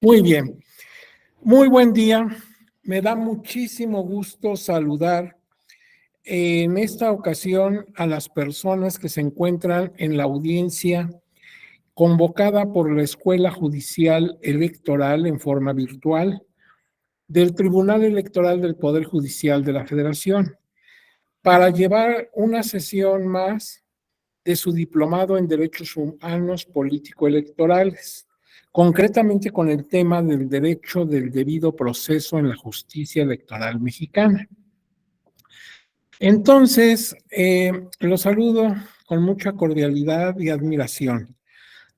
Muy bien, muy buen día. Me da muchísimo gusto saludar en esta ocasión a las personas que se encuentran en la audiencia convocada por la Escuela Judicial Electoral en forma virtual del Tribunal Electoral del Poder Judicial de la Federación para llevar una sesión más de su diplomado en Derechos Humanos Político-Electorales, concretamente con el tema del derecho del debido proceso en la justicia electoral mexicana. Entonces, los saludo con mucha cordialidad y admiración.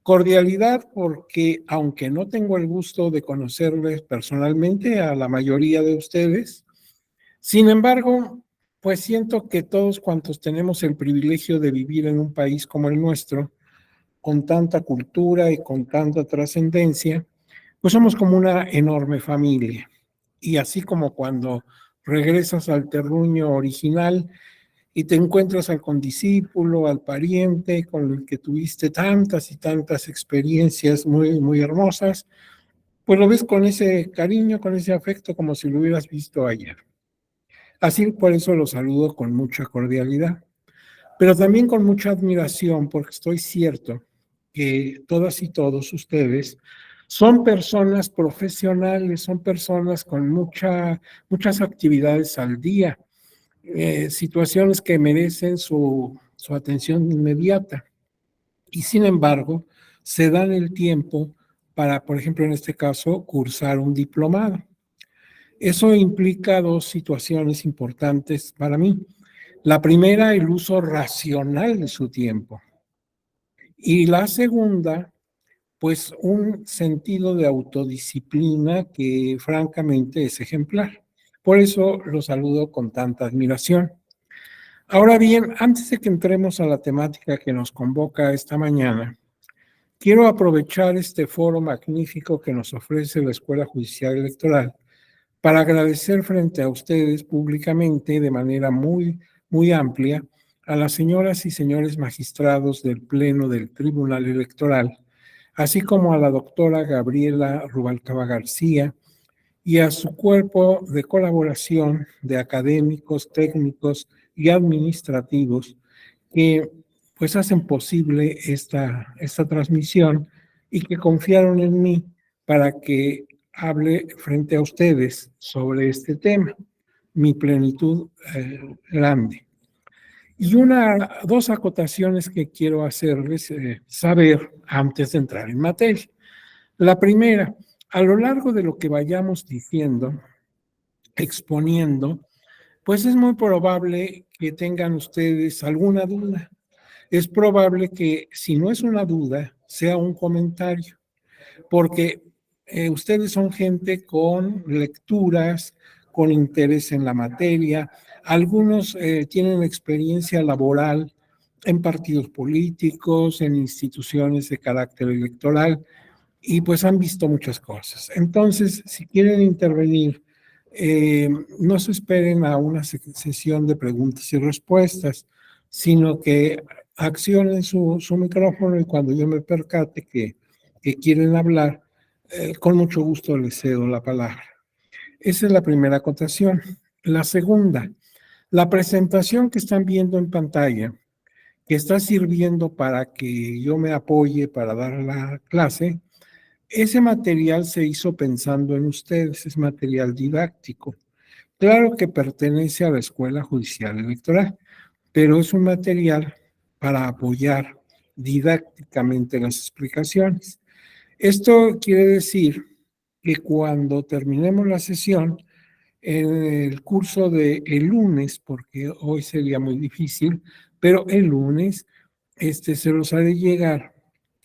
Cordialidad porque, aunque no tengo el gusto de conocerles personalmente a la mayoría de ustedes, sin embargo, pues siento que todos cuantos tenemos el privilegio de vivir en un país como el nuestro, con tanta cultura y con tanta trascendencia, pues somos como una enorme familia. Y así como cuando regresas al terruño original y te encuentras al condiscípulo, al pariente con el que tuviste tantas y tantas experiencias muy, muy hermosas, pues lo ves con ese cariño, con ese afecto, como si lo hubieras visto ayer. Así por eso lo saludo con mucha cordialidad, pero también con mucha admiración, porque estoy cierto que todas y todos ustedes son personas profesionales, son personas con muchas actividades al día, situaciones que merecen su atención inmediata. Y sin embargo, se dan el tiempo para, por ejemplo, en este caso, cursar un diplomado. Eso implica dos situaciones importantes para mí. La primera, el uso racional de su tiempo. Y la segunda, pues un sentido de autodisciplina que francamente es ejemplar. Por eso lo saludo con tanta admiración. Ahora bien, antes de que entremos a la temática que nos convoca esta mañana, quiero aprovechar este foro magnífico que nos ofrece la Escuela Judicial Electoral para agradecer frente a ustedes públicamente de manera muy, muy amplia a las señoras y señores magistrados del Pleno del Tribunal Electoral, así como a la doctora Gabriela Rubalcaba García y a su cuerpo de colaboración de académicos, técnicos y administrativos que pues hacen posible esta transmisión y que confiaron en mí para que hable frente a ustedes sobre este tema, mi plenitud grande. Y dos acotaciones que quiero hacerles saber antes de entrar en materia. La primera, a lo largo de lo que vayamos diciendo, exponiendo, pues es muy probable que tengan ustedes alguna duda. Es probable que si no es una duda, sea un comentario, porque ustedes son gente con lecturas, con interés en la materia, algunos tienen experiencia laboral en partidos políticos, en instituciones de carácter electoral, y pues han visto muchas cosas. Entonces, si quieren intervenir, no se esperen a una sesión de preguntas y respuestas, sino que accionen su micrófono y cuando yo me percate que quieren hablar, con mucho gusto les cedo la palabra. Esa es la primera acotación. La segunda, la presentación que están viendo en pantalla, que está sirviendo para que yo me apoye para dar la clase, ese material se hizo pensando en ustedes, es material didáctico. Claro que pertenece a la Escuela Judicial Electoral, pero es un material para apoyar didácticamente las explicaciones. Esto quiere decir que cuando terminemos la sesión, en el curso de el lunes, porque hoy sería muy difícil, pero el lunes se los haré llegar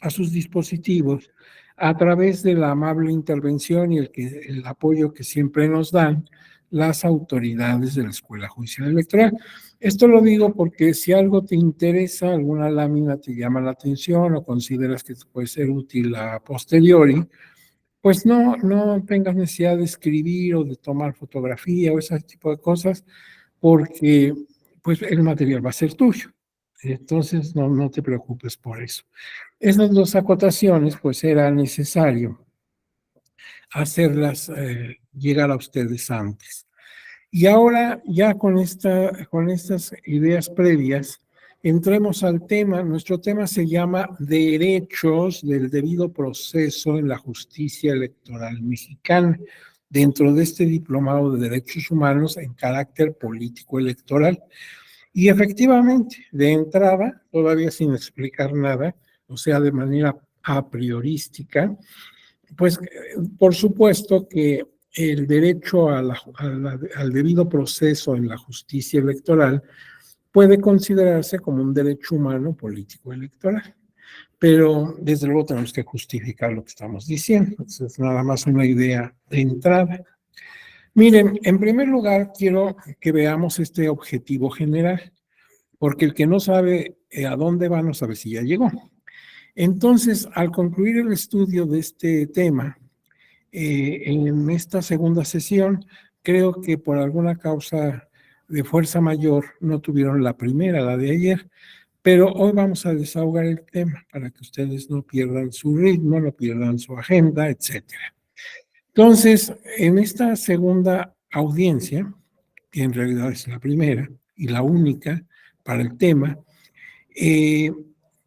a sus dispositivos a través de la amable intervención y el apoyo que siempre nos dan las autoridades de la Escuela Judicial Electoral. Esto lo digo porque si algo te interesa, alguna lámina te llama la atención o consideras que puede ser útil a posteriori, pues no tengas necesidad de escribir o de tomar fotografía o ese tipo de cosas, porque pues el material va a ser tuyo. Entonces no te preocupes por eso. Esas dos acotaciones, pues era necesario hacerlas llegar a ustedes antes. Y ahora, ya con estas ideas previas, entremos al tema. Nuestro tema se llama Derechos del debido proceso en la justicia electoral mexicana, dentro de este diplomado de Derechos Humanos en carácter político electoral. Y efectivamente, de entrada, todavía sin explicar nada, o sea, de manera a priorística, pues por supuesto que el derecho al debido proceso en la justicia electoral puede considerarse como un derecho humano político electoral, pero desde luego tenemos que justificar lo que estamos diciendo. Es nada más una idea de entrada. Miren, en primer lugar, quiero que veamos este objetivo general, porque el que no sabe a dónde va no sabe si ya llegó. Entonces, al concluir el estudio de este tema, en esta segunda sesión, creo que por alguna causa de fuerza mayor no tuvieron la primera, la de ayer, pero hoy vamos a desahogar el tema para que ustedes no pierdan su ritmo, no pierdan su agenda, etcétera. Entonces, en esta segunda audiencia, que en realidad es la primera y la única para el tema,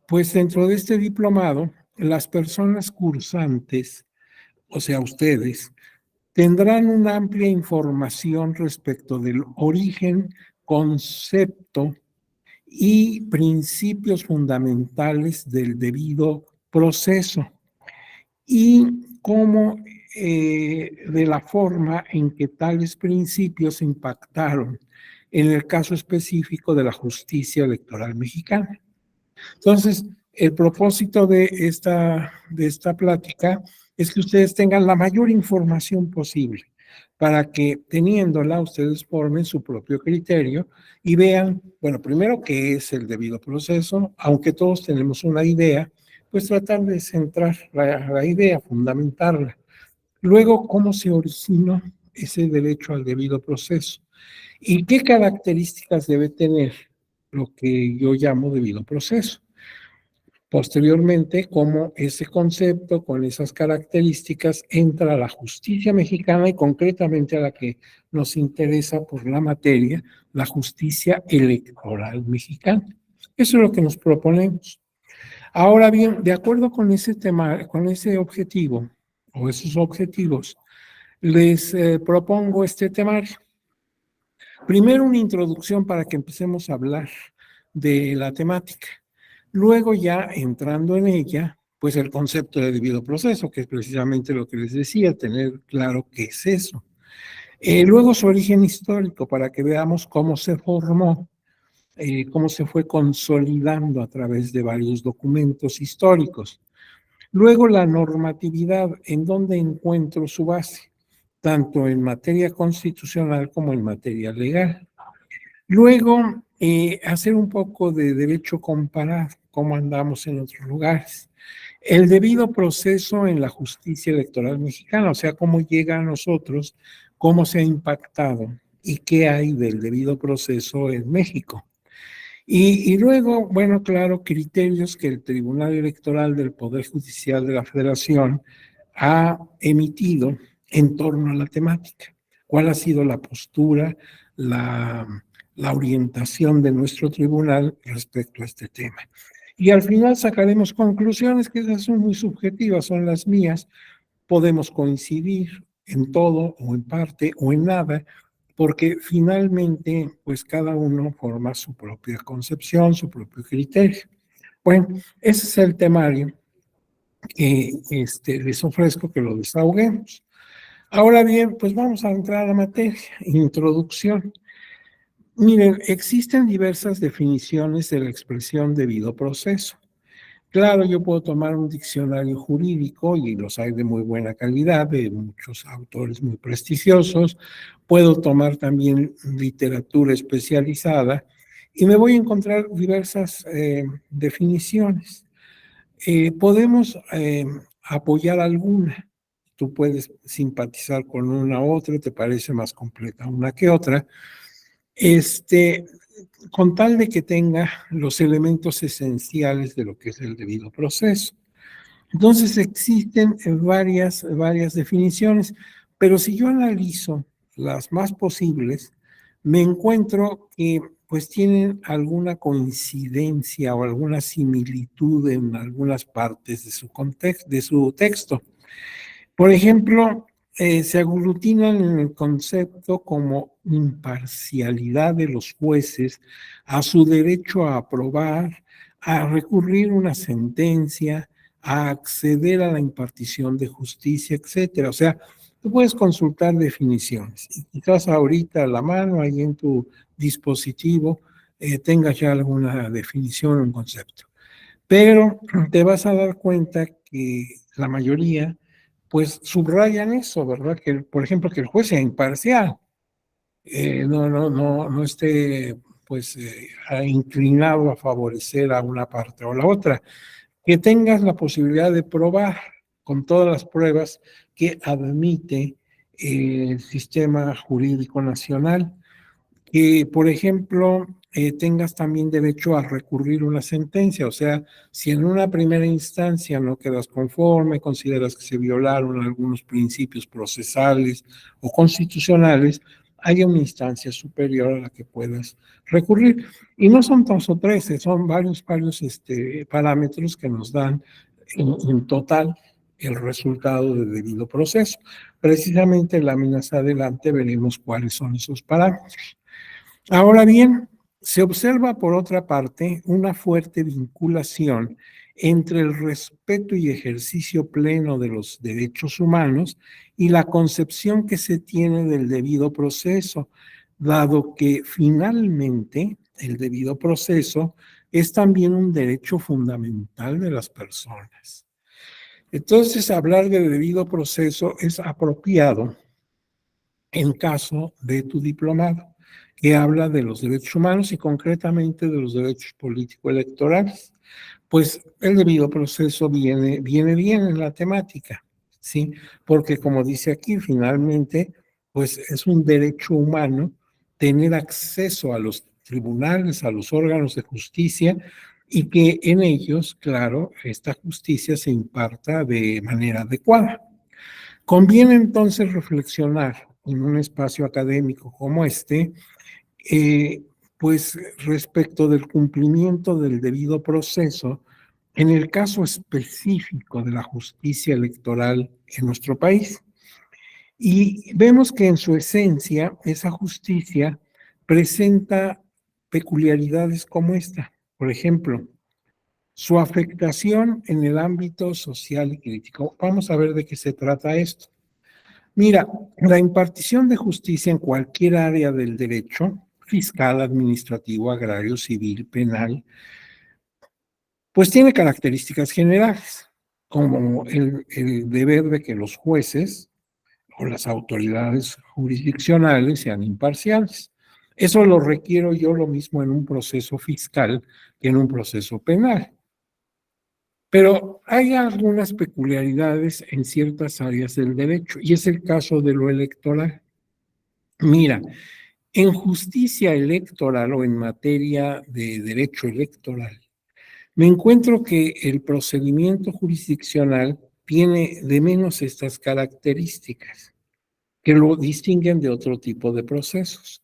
pues dentro de este diplomado, las personas cursantes, o sea, ustedes, tendrán una amplia información respecto del origen, concepto y principios fundamentales del debido proceso y cómo de la forma en que tales principios impactaron en el caso específico de la justicia electoral mexicana. Entonces, el propósito de esta plática es que ustedes tengan la mayor información posible para que teniéndola ustedes formen su propio criterio y vean, bueno, primero qué es el debido proceso, aunque todos tenemos una idea, pues tratar de centrar la idea, fundamentarla. Luego, cómo se originó ese derecho al debido proceso y qué características debe tener lo que yo llamo debido proceso. Posteriormente, cómo ese concepto con esas características entra a la justicia mexicana y concretamente a la que nos interesa por la materia, la justicia electoral mexicana. Eso es lo que nos proponemos. Ahora bien, de acuerdo con ese tema, con ese objetivo o esos objetivos, les propongo este temario. Primero, una introducción para que empecemos a hablar de la temática. Luego, ya entrando en ella, pues el concepto de debido proceso, que es precisamente lo que les decía, tener claro qué es eso. Luego, su origen histórico, para que veamos cómo se formó, cómo se fue consolidando a través de varios documentos históricos. Luego, la normatividad, en donde encuentro su base, tanto en materia constitucional como en materia legal. Luego, hacer un poco de derecho comparado, cómo andamos en otros lugares. El debido proceso en la justicia electoral mexicana, o sea, cómo llega a nosotros, cómo se ha impactado y qué hay del debido proceso en México. Y luego, bueno, claro, criterios que el Tribunal Electoral del Poder Judicial de la Federación ha emitido en torno a la temática. ¿Cuál ha sido la postura, la orientación de nuestro tribunal respecto a este tema? Y al final sacaremos conclusiones que esas son muy subjetivas, son las mías. Podemos coincidir en todo o en parte o en nada, porque finalmente, pues cada uno forma su propia concepción, su propio criterio. Bueno, ese es el temario que les ofrezco que lo desahoguemos. Ahora bien, pues vamos a entrar a la materia, introducción. Miren, existen diversas definiciones de la expresión debido proceso. Claro, yo puedo tomar un diccionario jurídico y los hay de muy buena calidad, de muchos autores muy prestigiosos. Puedo tomar también literatura especializada y me voy a encontrar diversas definiciones. Podemos apoyar alguna. Tú puedes simpatizar con una u otra, te parece más completa una que otra. Con tal de que tenga los elementos esenciales de lo que es el debido proceso. Entonces existen varias definiciones, pero si yo analizo las más posibles, me encuentro que pues tienen alguna coincidencia o alguna similitud en algunas partes de su contexto, de su texto. Por ejemplo, se aglutinan en el concepto como imparcialidad de los jueces a su derecho a aprobar, a recurrir una sentencia, a acceder a la impartición de justicia, etcétera. O sea, tú puedes consultar definiciones y quizás ahorita a la mano, ahí en tu dispositivo, tengas ya alguna definición o un concepto. Pero te vas a dar cuenta que la mayoría, pues subrayan eso, ¿verdad? Que, por ejemplo, que el juez sea imparcial, no esté, pues, inclinado a favorecer a una parte o a la otra, que tengas la posibilidad de probar con todas las pruebas que admite el sistema jurídico nacional que, por ejemplo, tengas también derecho a recurrir una sentencia. O sea, si en una primera instancia no quedas conforme, consideras que se violaron algunos principios procesales o constitucionales, haya una instancia superior a la que puedas recurrir. Y no son dos o tres, son varios parámetros que nos dan en total el resultado de debido proceso. Precisamente láminas adelante veremos cuáles son esos parámetros. Ahora bien, se observa por otra parte una fuerte vinculación entre el respeto y ejercicio pleno de los derechos humanos y la concepción que se tiene del debido proceso, dado que finalmente el debido proceso es también un derecho fundamental de las personas. Entonces, hablar de debido proceso es apropiado en caso de tu diplomado, que habla de los derechos humanos y concretamente de los derechos político-electorales. Pues el debido proceso viene bien en la temática, ¿sí? Porque como dice aquí, finalmente, pues es un derecho humano tener acceso a los tribunales, a los órganos de justicia y que en ellos, claro, esta justicia se imparta de manera adecuada. Conviene entonces reflexionar en un espacio académico como este, eh, pues respecto del cumplimiento del debido proceso en el caso específico de la justicia electoral en nuestro país. Y vemos que en su esencia esa justicia presenta peculiaridades como esta. Por ejemplo, su afectación en el ámbito social y crítico. Vamos a ver de qué se trata esto. Mira, la impartición de justicia en cualquier área del derecho, fiscal, administrativo, agrario, civil, penal, pues tiene características generales, como el deber de que los jueces o las autoridades jurisdiccionales sean imparciales. Eso lo requiero yo lo mismo en un proceso fiscal que en un proceso penal. Pero hay algunas peculiaridades en ciertas áreas del derecho, y es el caso de lo electoral. Mira, en justicia electoral o en materia de derecho electoral, me encuentro que el procedimiento jurisdiccional tiene de menos estas características que lo distinguen de otro tipo de procesos.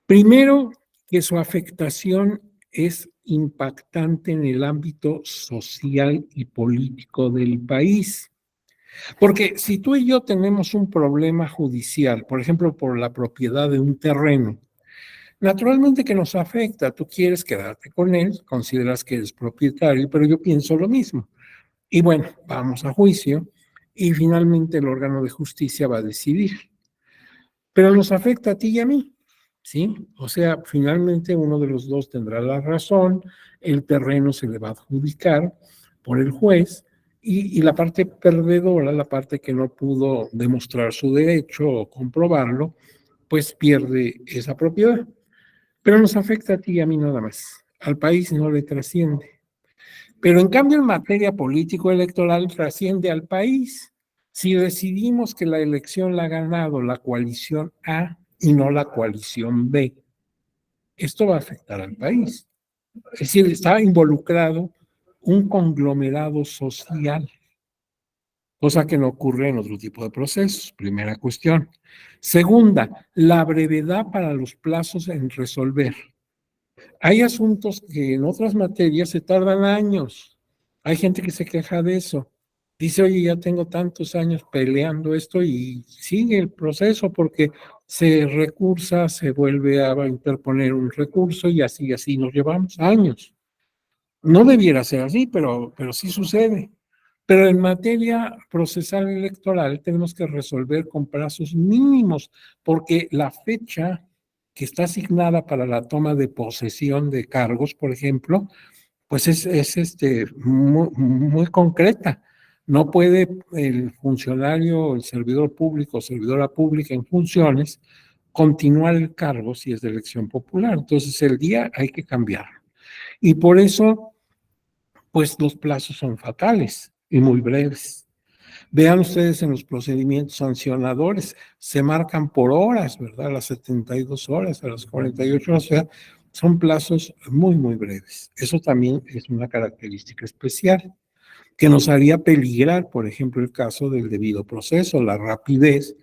Primero, que su afectación es impactante en el ámbito social y político del país. Porque si tú y yo tenemos un problema judicial, por ejemplo, por la propiedad de un terreno, naturalmente que nos afecta. Tú quieres quedarte con él, consideras que eres propietario, pero yo pienso lo mismo. Y bueno, vamos a juicio y finalmente el órgano de justicia va a decidir. Pero nos afecta a ti y a mí, ¿sí? O sea, finalmente uno de los dos tendrá la razón, el terreno se le va a adjudicar por el juez y la parte perdedora, la parte que no pudo demostrar su derecho o comprobarlo, pues pierde esa propiedad. Pero nos afecta a ti y a mí nada más. Al país no le trasciende. Pero en cambio en materia político-electoral trasciende al país. Si decidimos que la elección la ha ganado la coalición A y no la coalición B, esto va a afectar al país. Es decir, está involucrado un conglomerado social. cosa que no ocurre en otro tipo de procesos, primera cuestión. Segunda, la brevedad para los plazos en resolver. Hay asuntos que en otras materias se tardan años. Hay gente que se queja de eso. Dice, oye, ya tengo tantos años peleando esto y sigue el proceso porque se recursa, se vuelve a interponer un recurso y así nos llevamos años. No debiera ser así, pero sí sucede. Pero en materia procesal electoral tenemos que resolver con plazos mínimos, porque la fecha que está asignada para la toma de posesión de cargos, por ejemplo, pues es muy concreta. No puede el funcionario, el servidor público, servidora pública en funciones, continuar el cargo si es de elección popular. Entonces el día hay que cambiarlo. Y por eso pues los plazos son fatales y muy breves. Vean ustedes en los procedimientos sancionadores, se marcan por horas, ¿verdad? A las 72 horas, a las 48 horas, o sea, son plazos muy breves. Eso también es una característica especial que nos haría peligrar, por ejemplo, el caso del debido proceso. La rapidez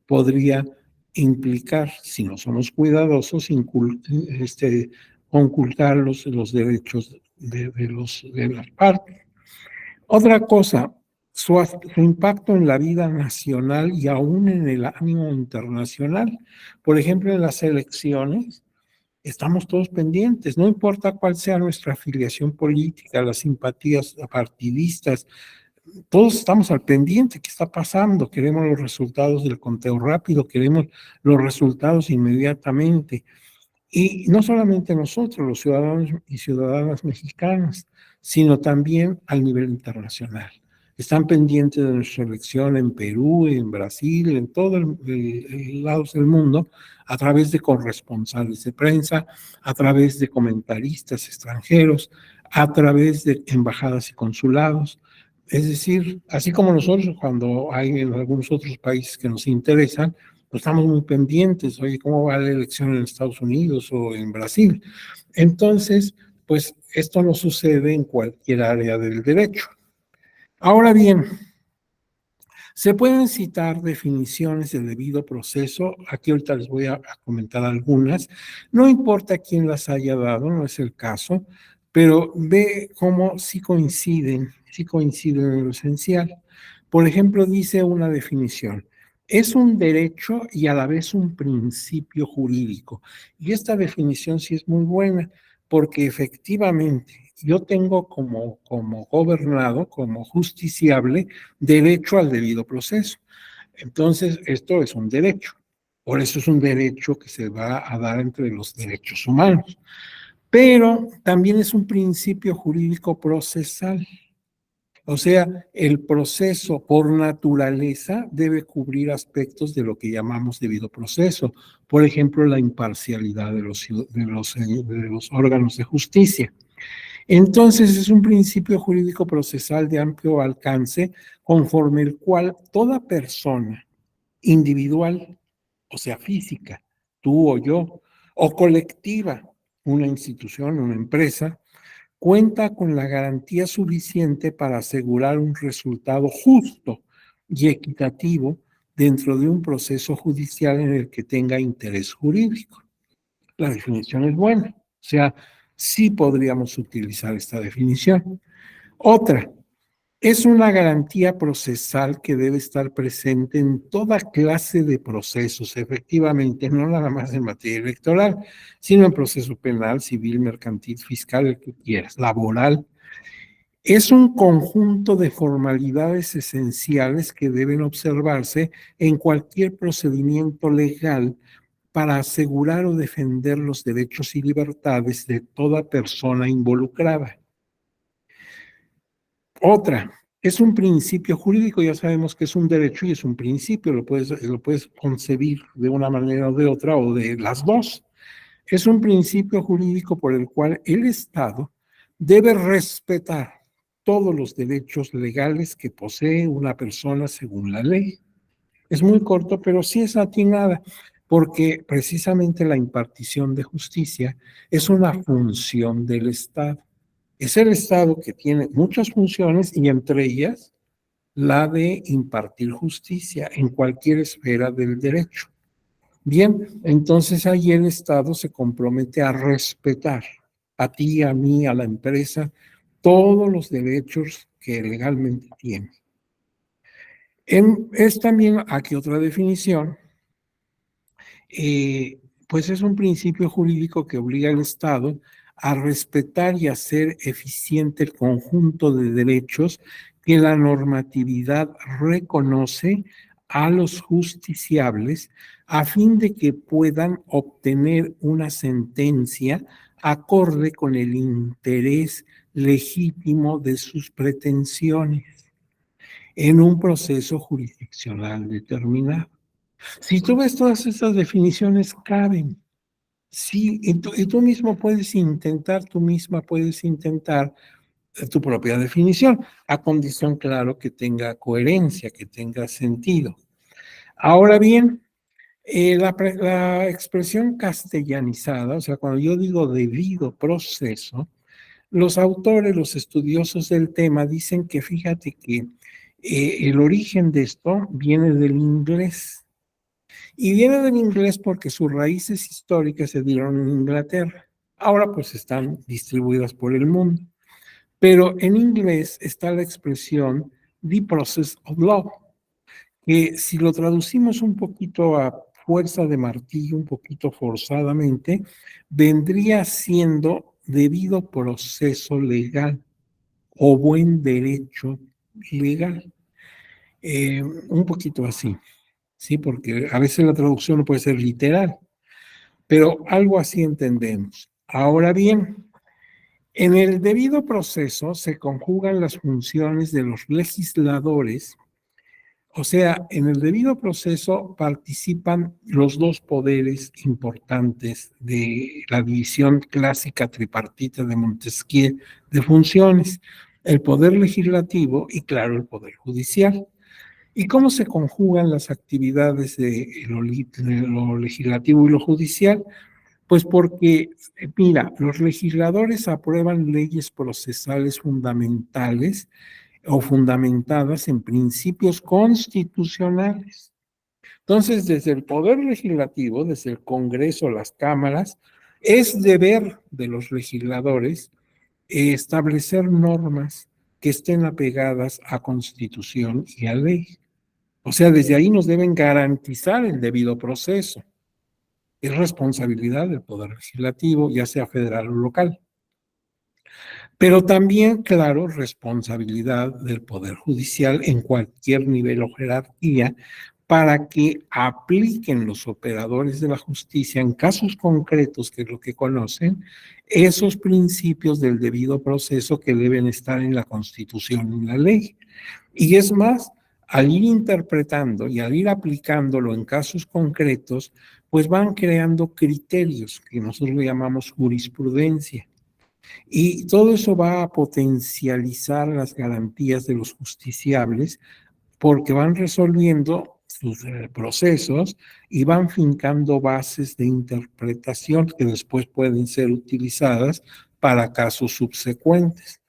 podría implicar, si no somos cuidadosos, conculcar los derechos de las partes. Otra cosa, su impacto en la vida nacional y aún en el ánimo internacional. Por ejemplo, en las elecciones estamos todos pendientes, no importa cuál sea nuestra afiliación política, las simpatías partidistas, todos estamos al pendiente, ¿qué está pasando? Queremos los resultados del conteo rápido, queremos los resultados inmediatamente. Y no solamente nosotros, los ciudadanos y ciudadanas mexicanas, sino también al nivel internacional. Están pendientes de nuestra elección en Perú, en Brasil, en todos los lados del mundo, a través de corresponsales de prensa, a través de comentaristas extranjeros, a través de embajadas y consulados. Es decir, así como nosotros cuando hay en algunos otros países que nos interesan, pues estamos muy pendientes, oye, ¿cómo va la elección en Estados Unidos o en Brasil? Entonces, pues esto no sucede en cualquier área del derecho. Ahora bien, se pueden citar definiciones de debido proceso, aquí ahorita les voy a comentar algunas, no importa quién las haya dado, no es el caso, pero ve cómo sí coinciden en lo esencial. Por ejemplo, dice una definición, es un derecho y a la vez un principio jurídico. Y esta definición sí es muy buena, porque efectivamente yo tengo como gobernado, como justiciable, derecho al debido proceso. Entonces, esto es un derecho. Por eso es un derecho que se va a dar entre los derechos humanos. Pero también es un principio jurídico procesal. O sea, el proceso por naturaleza debe cubrir aspectos de lo que llamamos debido proceso. Por ejemplo, la imparcialidad de los órganos de justicia. Entonces, es un principio jurídico procesal de amplio alcance, conforme el cual toda persona individual, o sea, física, tú o yo, o colectiva, una institución, una empresa, cuenta con la garantía suficiente para asegurar un resultado justo y equitativo dentro de un proceso judicial en el que tenga interés jurídico. La definición es buena, o sea, sí podríamos utilizar esta definición. Otra, es una garantía procesal que debe estar presente en toda clase de procesos, efectivamente, no nada más en materia electoral, sino en proceso penal, civil, mercantil, fiscal, el que quieras, laboral. Es un conjunto de formalidades esenciales que deben observarse en cualquier procedimiento legal para asegurar o defender los derechos y libertades de toda persona involucrada. Otra, es un principio jurídico, ya sabemos que es un derecho y es un principio, lo puedes concebir de una manera o de otra o de las dos. Es un principio jurídico por el cual el Estado debe respetar todos los derechos legales que posee una persona según la ley. Es muy corto, pero sí es atinada, porque precisamente la impartición de justicia es una función del Estado. Es el Estado que tiene muchas funciones y entre ellas la de impartir justicia en cualquier esfera del derecho. Bien, entonces ahí el Estado se compromete a respetar a ti, a mí, a la empresa, todos los derechos que legalmente tiene. Es también aquí otra definición, pues es un principio jurídico que obliga al Estado a respetar y hacer eficiente el conjunto de derechos que la normatividad reconoce a los justiciables a fin de que puedan obtener una sentencia acorde con el interés legítimo de sus pretensiones en un proceso jurisdiccional determinado. Si tú ves todas estas definiciones caben, sí, y tú mismo puedes intentar, tú misma puedes intentar tu propia definición, a condición, claro, que tenga coherencia, que tenga sentido. Ahora bien, la expresión castellanizada, o sea, cuando yo digo debido proceso, los autores, los estudiosos del tema dicen que fíjate que el origen de esto viene del inglés. Y viene del inglés porque sus raíces históricas se dieron en Inglaterra. Ahora pues están distribuidas por el mundo. Pero en inglés está la expresión the process of law, que si lo traducimos un poquito a fuerza de martillo, un poquito forzadamente, vendría siendo debido proceso legal o buen derecho legal. Un poquito así, ¿sí? Porque a veces la traducción no puede ser literal, pero algo así entendemos. Ahora bien, en el debido proceso se conjugan las funciones de los legisladores, o sea, en el debido proceso participan los dos poderes importantes de la división clásica tripartita de Montesquieu de funciones, el poder legislativo y, claro, el poder judicial. ¿Y cómo se conjugan las actividades de lo legislativo y lo judicial? Pues porque, mira, los legisladores aprueban leyes procesales fundamentales o fundamentadas en principios constitucionales. Entonces, desde el Poder Legislativo, desde el Congreso, las cámaras, es deber de los legisladores establecer normas que estén apegadas a Constitución y a ley. O sea, desde ahí nos deben garantizar el debido proceso. Es responsabilidad del Poder Legislativo, ya sea federal o local. Pero también, claro, responsabilidad del Poder Judicial en cualquier nivel o jerarquía para que apliquen los operadores de la justicia en casos concretos, que es lo que conocen, esos principios del debido proceso que deben estar en la Constitución y en la ley. Y es más, al ir interpretando y al ir aplicándolo en casos concretos, pues van creando criterios que nosotros le llamamos jurisprudencia. Y todo eso va a potencializar las garantías de los justiciables porque van resolviendo sus procesos y van fincando bases de interpretación que después pueden ser utilizadas para casos subsecuentes.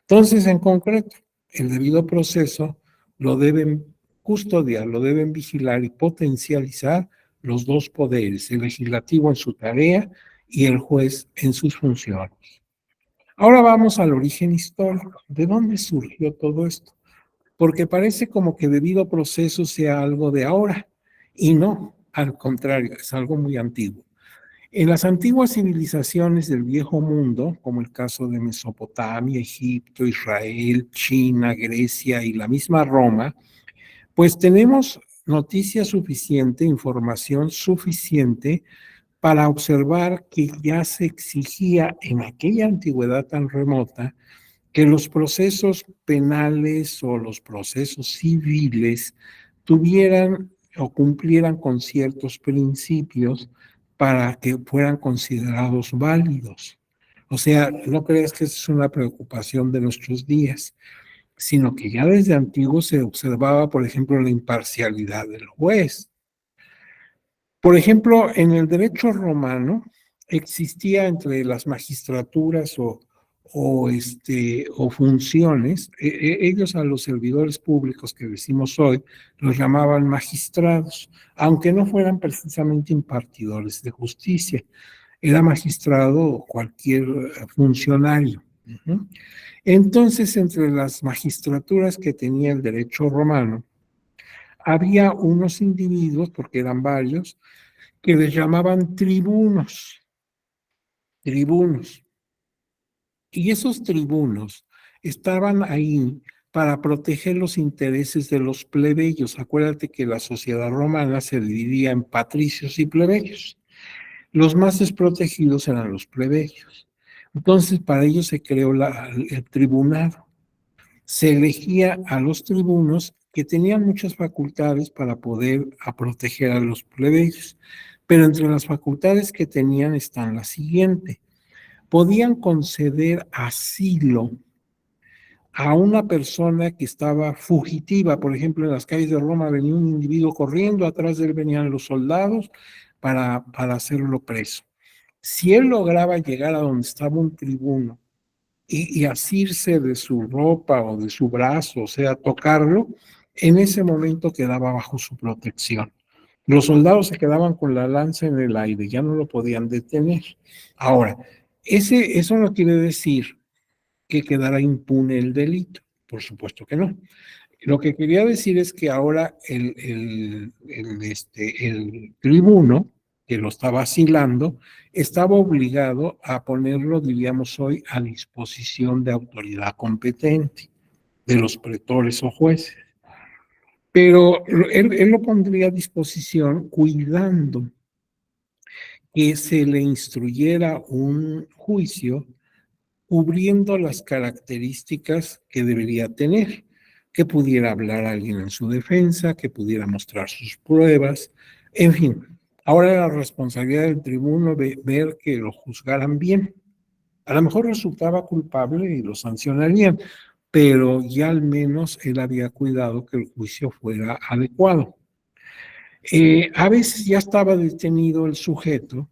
Entonces, en concreto, el debido proceso lo deben custodiar, lo deben vigilar y potencializar los dos poderes, el legislativo en su tarea y el juez en sus funciones. Ahora vamos al origen histórico. ¿De dónde surgió todo esto? Porque parece como que debido proceso sea algo de ahora, y no, al contrario, es algo muy antiguo. En las antiguas civilizaciones del viejo mundo, como el caso de Mesopotamia, Egipto, Israel, China, Grecia y la misma Roma, pues tenemos noticia suficiente, información suficiente para observar que ya se exigía en aquella antigüedad tan remota que los procesos penales o los procesos civiles tuvieran o cumplieran con ciertos principios para que fueran considerados válidos. O sea, no creas que es una preocupación de nuestros días, sino que ya desde antiguo se observaba, por ejemplo, la imparcialidad del juez. Por ejemplo, en el derecho romano existía entre las magistraturas o funciones, ellos a los servidores públicos que decimos hoy los llamaban magistrados, aunque no fueran precisamente impartidores de justicia, era magistrado cualquier funcionario. Uh-huh. Entonces, entre las magistraturas que tenía el derecho romano, había unos individuos, porque eran varios, que les llamaban tribunos, tribunos. Y esos tribunos estaban ahí para proteger los intereses de los plebeyos. Acuérdate que la sociedad romana se dividía en patricios y plebeyos. Los más desprotegidos eran los plebeyos. Entonces, para ello se creó el tribunado. Se elegía a los tribunos que tenían muchas facultades para poder proteger a los plebeyos. Pero entre las facultades que tenían están las siguientes. Podían conceder asilo a una persona que estaba fugitiva. Por ejemplo, en las calles de Roma venía un individuo corriendo, atrás de él venían los soldados para hacerlo preso. Si él lograba llegar a donde estaba un tribuno y asirse de su ropa o de su brazo, o sea, tocarlo, en ese momento quedaba bajo su protección. Los soldados se quedaban con la lanza en el aire, ya no lo podían detener. Ahora, eso no quiere decir que quedara impune el delito, por supuesto que no. Lo que quería decir es que ahora el tribuno que lo estaba asilando estaba obligado a ponerlo, diríamos hoy, a disposición de autoridad competente, de los pretores o jueces. Pero él lo pondría a disposición cuidando que se le instruyera un juicio cubriendo las características que debería tener, que pudiera hablar alguien en su defensa, que pudiera mostrar sus pruebas, en fin. Ahora la responsabilidad del tribuno de ver que lo juzgaran bien. A lo mejor resultaba culpable y lo sancionarían, pero ya al menos él había cuidado que el juicio fuera adecuado. A veces ya estaba detenido el sujeto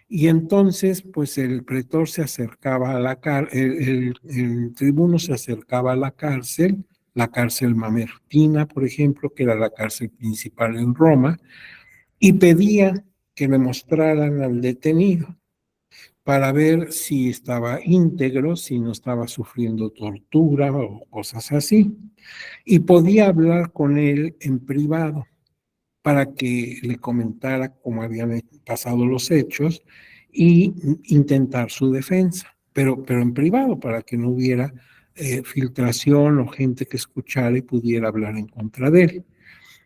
y entonces, pues el pretor se acercaba a la cárcel, el tribuno se acercaba a la cárcel Mamertina, por ejemplo, que era la cárcel principal en Roma, y pedía que le mostraran al detenido para ver si estaba íntegro, si no estaba sufriendo tortura o cosas así. Y podía hablar con él en privado para que le comentara cómo habían pasado los hechos y intentar su defensa, pero en privado, para que no hubiera filtración o gente que escuchara y pudiera hablar en contra de él.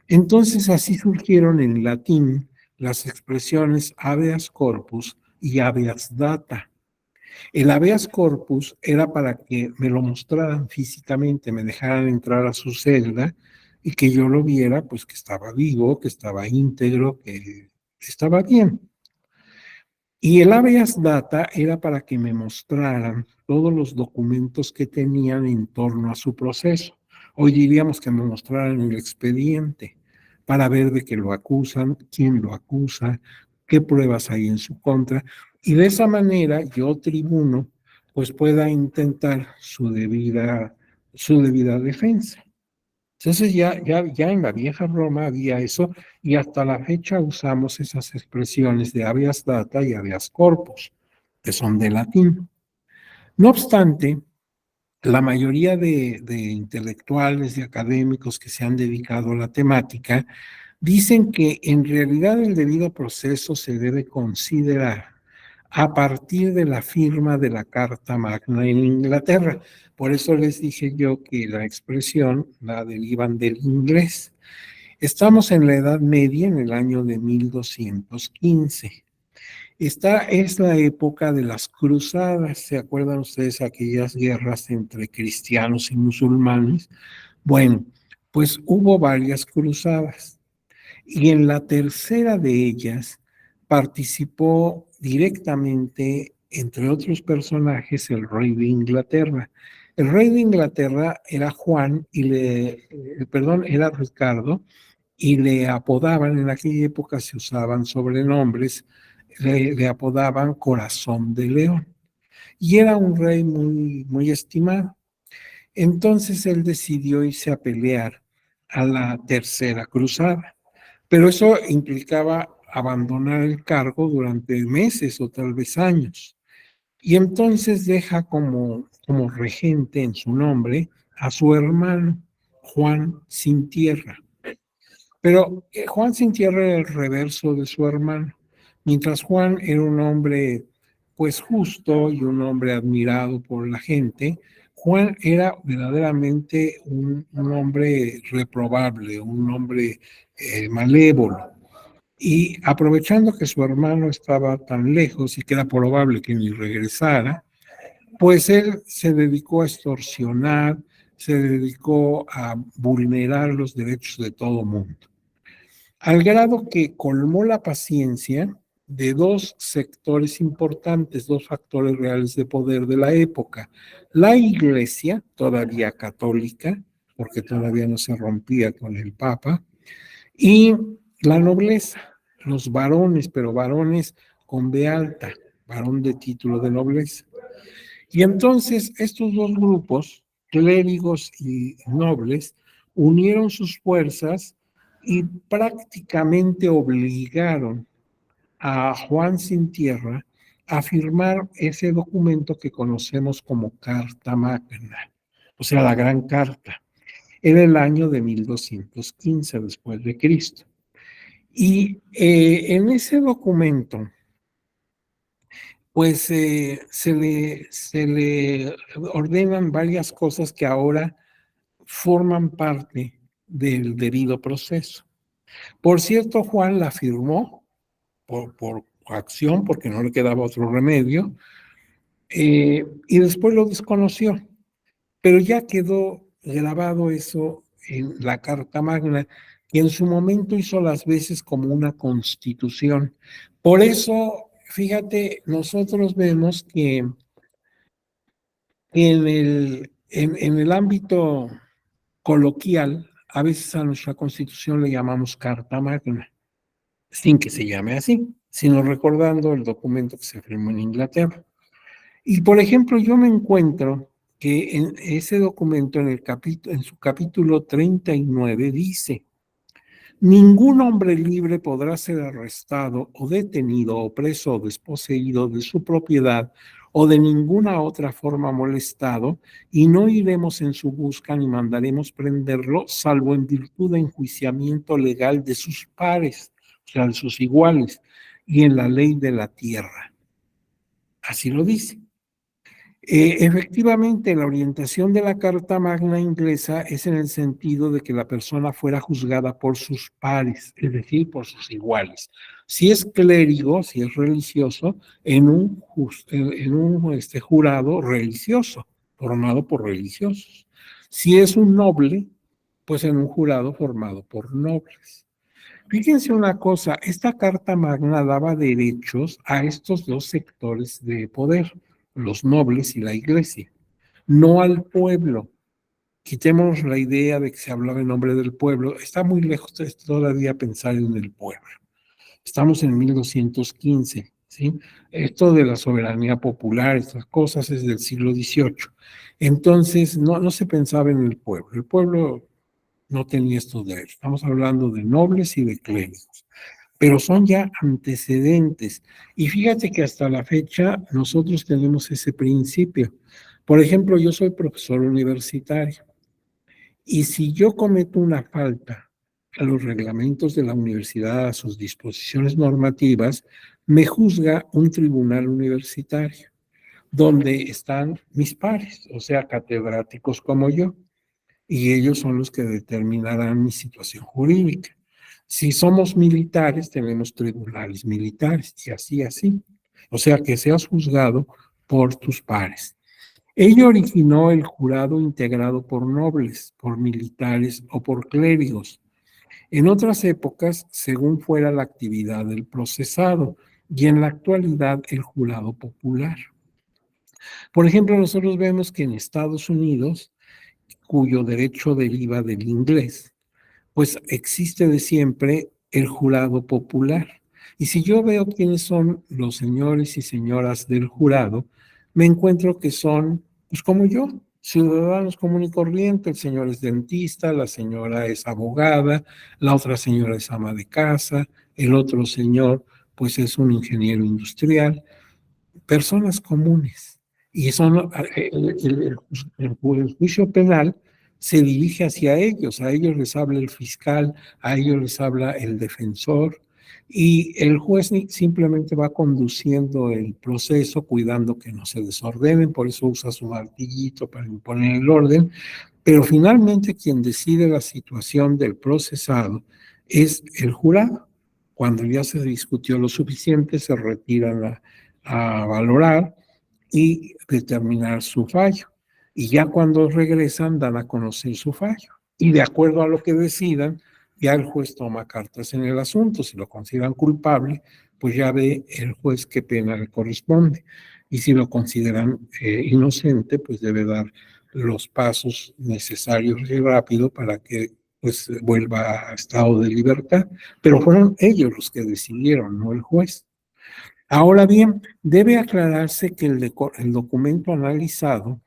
Entonces así surgieron en latín las expresiones habeas corpus y habeas data. El habeas corpus era para que me lo mostraran físicamente, me dejaran entrar a su celda y que yo lo viera, pues que estaba vivo, que estaba íntegro, que estaba bien. Y el habeas data era para que me mostraran todos los documentos que tenían en torno a su proceso. Hoy diríamos que me mostraran el expediente para ver de qué lo acusan, quién lo acusa, qué pruebas hay en su contra. Y de esa manera yo, tribuno, pues pueda intentar su debida defensa. Entonces ya en la vieja Roma había eso y hasta la fecha usamos esas expresiones de habeas data y habeas corpus, que son de latín. No obstante, la mayoría de intelectuales y académicos que se han dedicado a la temática dicen que en realidad el debido proceso se debe considerar a partir de la firma de la Carta Magna en Inglaterra. Por eso les dije yo que la expresión la derivan del inglés. Estamos en la Edad Media, en el año de 1215. Esta es la época de las cruzadas. ¿Se acuerdan ustedes aquellas guerras entre cristianos y musulmanes? Bueno, pues hubo varias cruzadas. Y en la tercera de ellas participó directamente, entre otros personajes, el rey de Inglaterra. El rey de Inglaterra era Juan perdón, era Ricardo, y le apodaban, en aquella época se usaban sobrenombres, le apodaban Corazón de León. y era un rey muy, muy estimado. Entonces él decidió irse a pelear a la Tercera Cruzada, pero eso implicaba abandonar el cargo durante meses o tal vez años. Y entonces deja como regente en su nombre a su hermano, Juan Sin Tierra. Pero Juan Sin Tierra era el reverso de su hermano. Mientras Juan era un hombre pues justo y un hombre admirado por la gente, Juan era verdaderamente un hombre reprobable, un hombre malévolo. Y aprovechando que su hermano estaba tan lejos y que era probable que ni regresara, pues él se dedicó a extorsionar, se dedicó a vulnerar los derechos de todo mundo, al grado que colmó la paciencia de dos sectores importantes, dos factores reales de poder de la época. La iglesia, todavía católica, porque todavía no se rompía con el Papa, y la nobleza, los varones, pero varones con B alta, varón de título de nobleza. Y entonces estos dos grupos, clérigos y nobles, unieron sus fuerzas y prácticamente obligaron a Juan Sin Tierra a firmar ese documento que conocemos como Carta Magna, o sea, la Gran Carta, en el año de 1215 después de Cristo. Y en ese documento, pues se le ordenan varias cosas que ahora forman parte del debido proceso. Por cierto, Juan la firmó por acción, porque no le quedaba otro remedio, y después lo desconoció, pero ya quedó grabado eso en la Carta Magna, que en su momento hizo las veces como una constitución. Por eso, fíjate, nosotros vemos que en el ámbito coloquial, a veces a nuestra constitución le llamamos Carta Magna, sin que se llame así, sino recordando el documento que se firmó en Inglaterra. Y por ejemplo, yo me encuentro que en ese documento, en su capítulo 39, dice: ningún hombre libre podrá ser arrestado o detenido o preso o desposeído de su propiedad o de ninguna otra forma molestado, y no iremos en su busca ni mandaremos prenderlo, salvo en virtud de enjuiciamiento legal de sus pares, o sea, de sus iguales, y en la ley de la tierra. Así lo dice. Efectivamente, la orientación de la Carta Magna inglesa es en el sentido de que la persona fuera juzgada por sus pares, es decir, por sus iguales. Si es clérigo, si es religioso, en un jurado religioso, formado por religiosos. Si es un noble, pues en un jurado formado por nobles. Fíjense una cosa, esta Carta Magna daba derechos a estos dos sectores de poder, los nobles y la iglesia, no al pueblo. Quitemos la idea de que se hablaba en nombre del pueblo, está muy lejos todavía pensar en el pueblo. Estamos en 1215, ¿sí? Esto de la soberanía popular, estas cosas es del siglo XVIII. Entonces, no se pensaba en el pueblo no tenía estos derechos. Estamos hablando de nobles y de clérigos, pero son ya antecedentes. Y fíjate que hasta la fecha nosotros tenemos ese principio. Por ejemplo, yo soy profesor universitario y si yo cometo una falta a los reglamentos de la universidad, a sus disposiciones normativas, me juzga un tribunal universitario donde están mis pares, o sea, catedráticos como yo, y ellos son los que determinarán mi situación jurídica. Si somos militares, tenemos tribunales militares y así, así. O sea, que seas juzgado por tus pares. Ello originó el jurado integrado por nobles, por militares o por clérigos. En otras épocas, según fuera la actividad del procesado, y en la actualidad el jurado popular. Por ejemplo, nosotros vemos que en Estados Unidos, cuyo derecho deriva del inglés, pues existe de siempre el jurado popular. Y si yo veo quiénes son los señores y señoras del jurado, me encuentro que son, pues como yo, ciudadanos común y corriente. El señor es dentista, la señora es abogada, la otra señora es ama de casa, el otro señor pues es un ingeniero industrial, personas comunes. Y son, el juicio penal se dirige hacia ellos, a ellos les habla el fiscal, a ellos les habla el defensor, y el juez simplemente va conduciendo el proceso, cuidando que no se desordenen, por eso usa su martillito para imponer el orden, pero finalmente quien decide la situación del procesado es el jurado. Cuando ya se discutió lo suficiente, se retiran a valorar y determinar su fallo. Y ya cuando regresan, dan a conocer su fallo. Y de acuerdo a lo que decidan, ya el juez toma cartas en el asunto. Si lo consideran culpable, pues ya ve el juez qué pena le corresponde. Y si lo consideran inocente, pues debe dar los pasos necesarios y rápido para que pues vuelva a estado de libertad. Pero fueron ellos los que decidieron, no el juez. Ahora bien, debe aclararse que el documento analizado,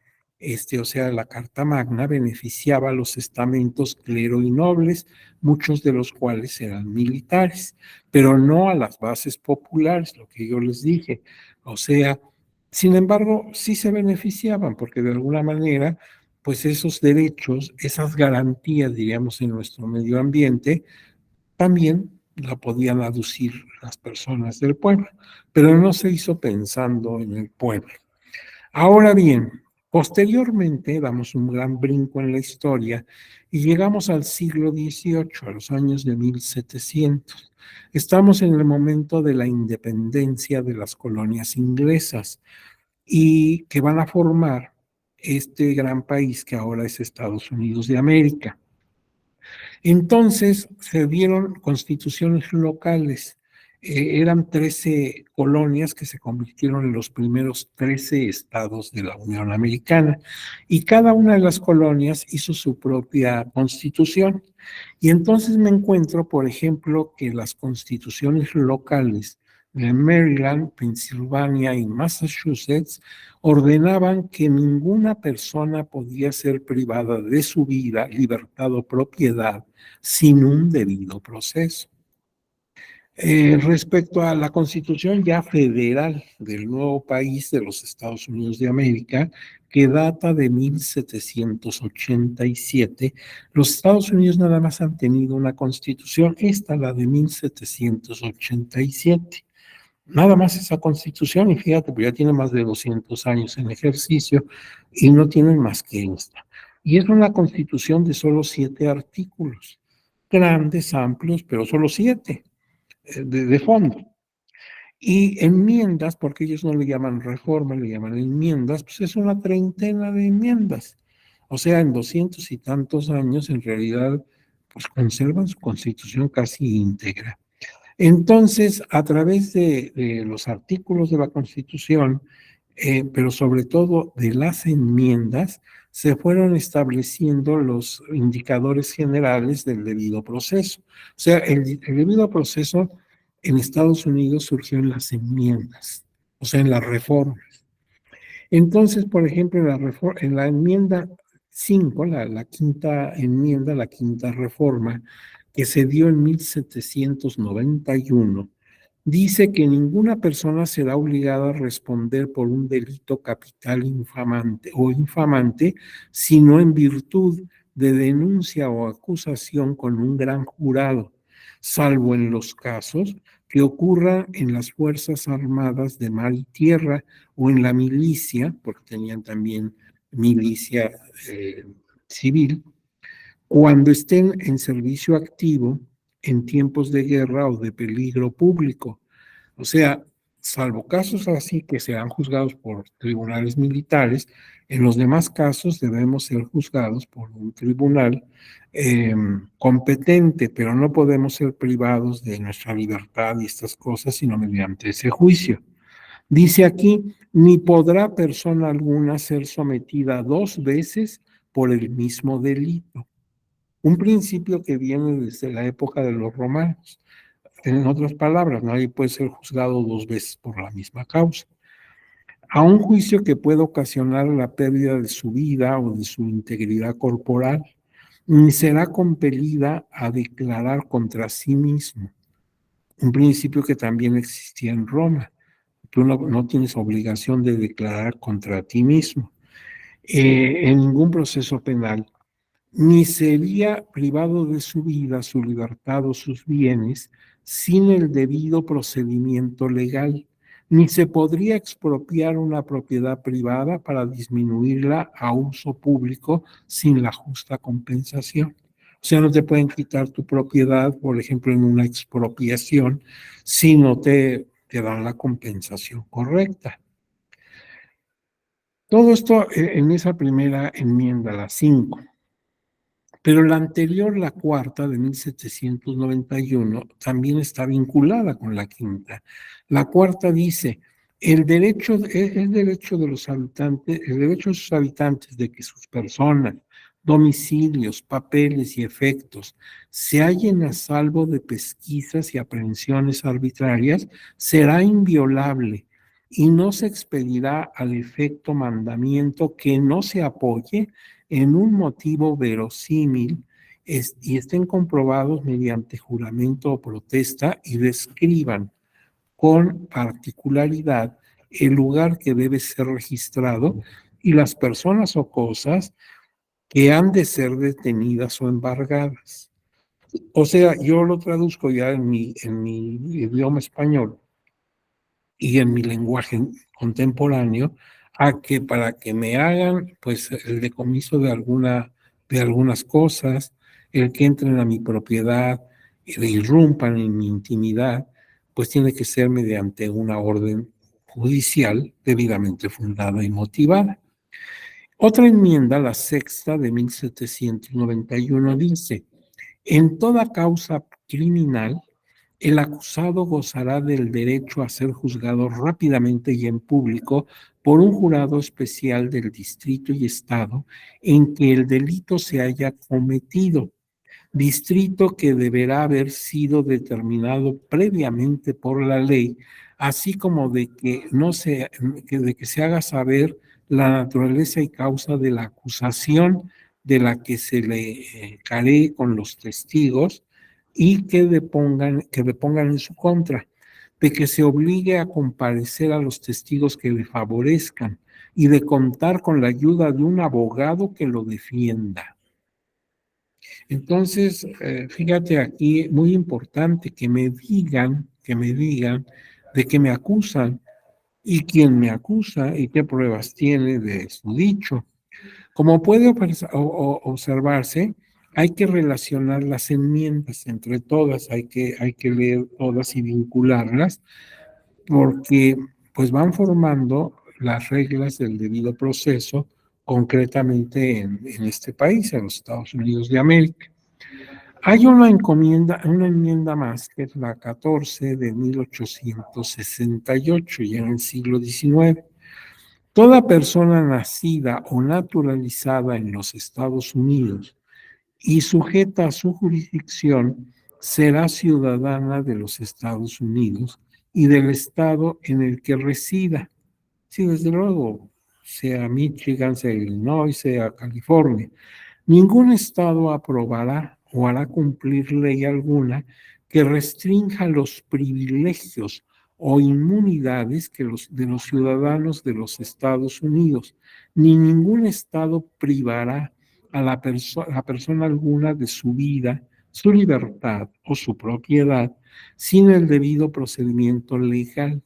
o sea, la Carta Magna, beneficiaba a los estamentos clero y nobles, muchos de los cuales eran militares, pero no a las bases populares, lo que yo les dije. O sea, sin embargo, sí se beneficiaban, porque de alguna manera, pues esos derechos, esas garantías, diríamos, en nuestro medio ambiente, también la podían aducir las personas del pueblo, pero no se hizo pensando en el pueblo. Ahora bien, posteriormente damos un gran brinco en la historia y llegamos al siglo XVIII, a los años de 1700. Estamos en el momento de la independencia de las colonias inglesas y que van a formar este gran país que ahora es Estados Unidos de América. Entonces se dieron constituciones locales. Eran 13 colonias que se convirtieron en los primeros 13 estados de la Unión Americana y cada una de las colonias hizo su propia constitución. Y entonces me encuentro, por ejemplo, que las constituciones locales de Maryland, Pensilvania y Massachusetts ordenaban que ninguna persona podía ser privada de su vida, libertad o propiedad sin un debido proceso. Respecto a la constitución ya federal del nuevo país de los Estados Unidos de América, que data de 1787, los Estados Unidos nada más han tenido una constitución, esta la de 1787. Nada más esa constitución, y fíjate, pues ya tiene más de 200 años en ejercicio y no tienen más que esta. Y es una constitución de solo 7 artículos, grandes, amplios, pero solo 7 de fondo. Y enmiendas, porque ellos no le llaman reforma, le llaman enmiendas, pues es una treintena de enmiendas. O sea, en 200 y tantos años, en realidad, pues conservan su constitución casi íntegra. Entonces, a través de los artículos de la Constitución, pero sobre todo de las enmiendas, se fueron estableciendo los indicadores generales del debido proceso. O sea, el debido proceso en Estados Unidos surgió en las enmiendas, o sea, en la reforma. Entonces, por ejemplo, en la enmienda 5, la quinta enmienda, la quinta reforma, que se dio en 1791, dice que ninguna persona será obligada a responder por un delito capital infamante o infamante, sino en virtud de denuncia o acusación con un gran jurado, salvo en los casos que ocurra en las Fuerzas Armadas de Mar y Tierra o en la milicia, porque tenían también milicia civil, cuando estén en servicio activo en tiempos de guerra o de peligro público. O sea, salvo casos así que serán juzgados por tribunales militares, en los demás casos debemos ser juzgados por un tribunal competente, pero no podemos ser privados de nuestra libertad y estas cosas sino mediante ese juicio. Dice aquí, ni podrá persona alguna ser sometida 2 veces por el mismo delito. Un principio que viene desde la época de los romanos. En otras palabras, nadie puede ser juzgado 2 veces por la misma causa. a un juicio que puede ocasionar la pérdida de su vida o de su integridad corporal, ni será compelida a declarar contra sí mismo, un principio que también existía en Roma. Tú no tienes obligación de declarar contra ti mismo en ningún proceso penal, ni sería privado de su vida, su libertad o sus bienes sin el debido procedimiento legal, ni se podría expropiar una propiedad privada para disminuirla a uso público sin la justa compensación. O sea, no te pueden quitar tu propiedad, por ejemplo, en una expropiación, si no te dan la compensación correcta. Todo esto en esa primera enmienda, la 5. Pero la anterior, la cuarta, de 1791, también está vinculada con la quinta. La cuarta dice, el derecho de los habitantes, el derecho de sus habitantes de que sus personas, domicilios, papeles y efectos se hallen a salvo de pesquisas y aprehensiones arbitrarias será inviolable y no se expedirá al efecto mandamiento que no se apoye en un motivo verosímil y estén comprobados mediante juramento o protesta y describan con particularidad el lugar que debe ser registrado y las personas o cosas que han de ser detenidas o embargadas. O sea, yo lo traduzco ya en mi idioma español y en mi lenguaje contemporáneo a que para que me hagan pues el decomiso de algunas cosas, el que entren a mi propiedad y irrumpan en mi intimidad, pues tiene que ser mediante una orden judicial debidamente fundada y motivada. Otra enmienda, la sexta de 1791, dice, en toda causa criminal, el acusado gozará del derecho a ser juzgado rápidamente y en público por un jurado especial del distrito y estado en que el delito se haya cometido, distrito que deberá haber sido determinado previamente por la ley, así como de que de que se haga saber la naturaleza y causa de la acusación de la que se le caree con los testigos y que depongan en su contra, de que se obligue a comparecer a los testigos que le favorezcan y de contar con la ayuda de un abogado que lo defienda. Entonces, fíjate aquí, muy importante que me digan de que me acusan y quién me acusa y qué pruebas tiene de su dicho. Como puede observarse, hay que relacionar las enmiendas entre todas, hay que leer todas y vincularlas, porque pues van formando las reglas del debido proceso, concretamente en este país, en los Estados Unidos de América. Hay una enmienda más, que es la 14 de 1868, ya en el siglo XIX. Toda persona nacida o naturalizada en los Estados Unidos y sujeta a su jurisdicción será ciudadana de los Estados Unidos y del estado en el que resida. Sí, desde luego, sea Michigan, sea Illinois, sea California. Ningún estado aprobará o hará cumplir ley alguna que restrinja los privilegios o inmunidades de los ciudadanos de los Estados Unidos, ni ningún estado privará a la persona alguna de su vida, su libertad o su propiedad sin el debido procedimiento legal,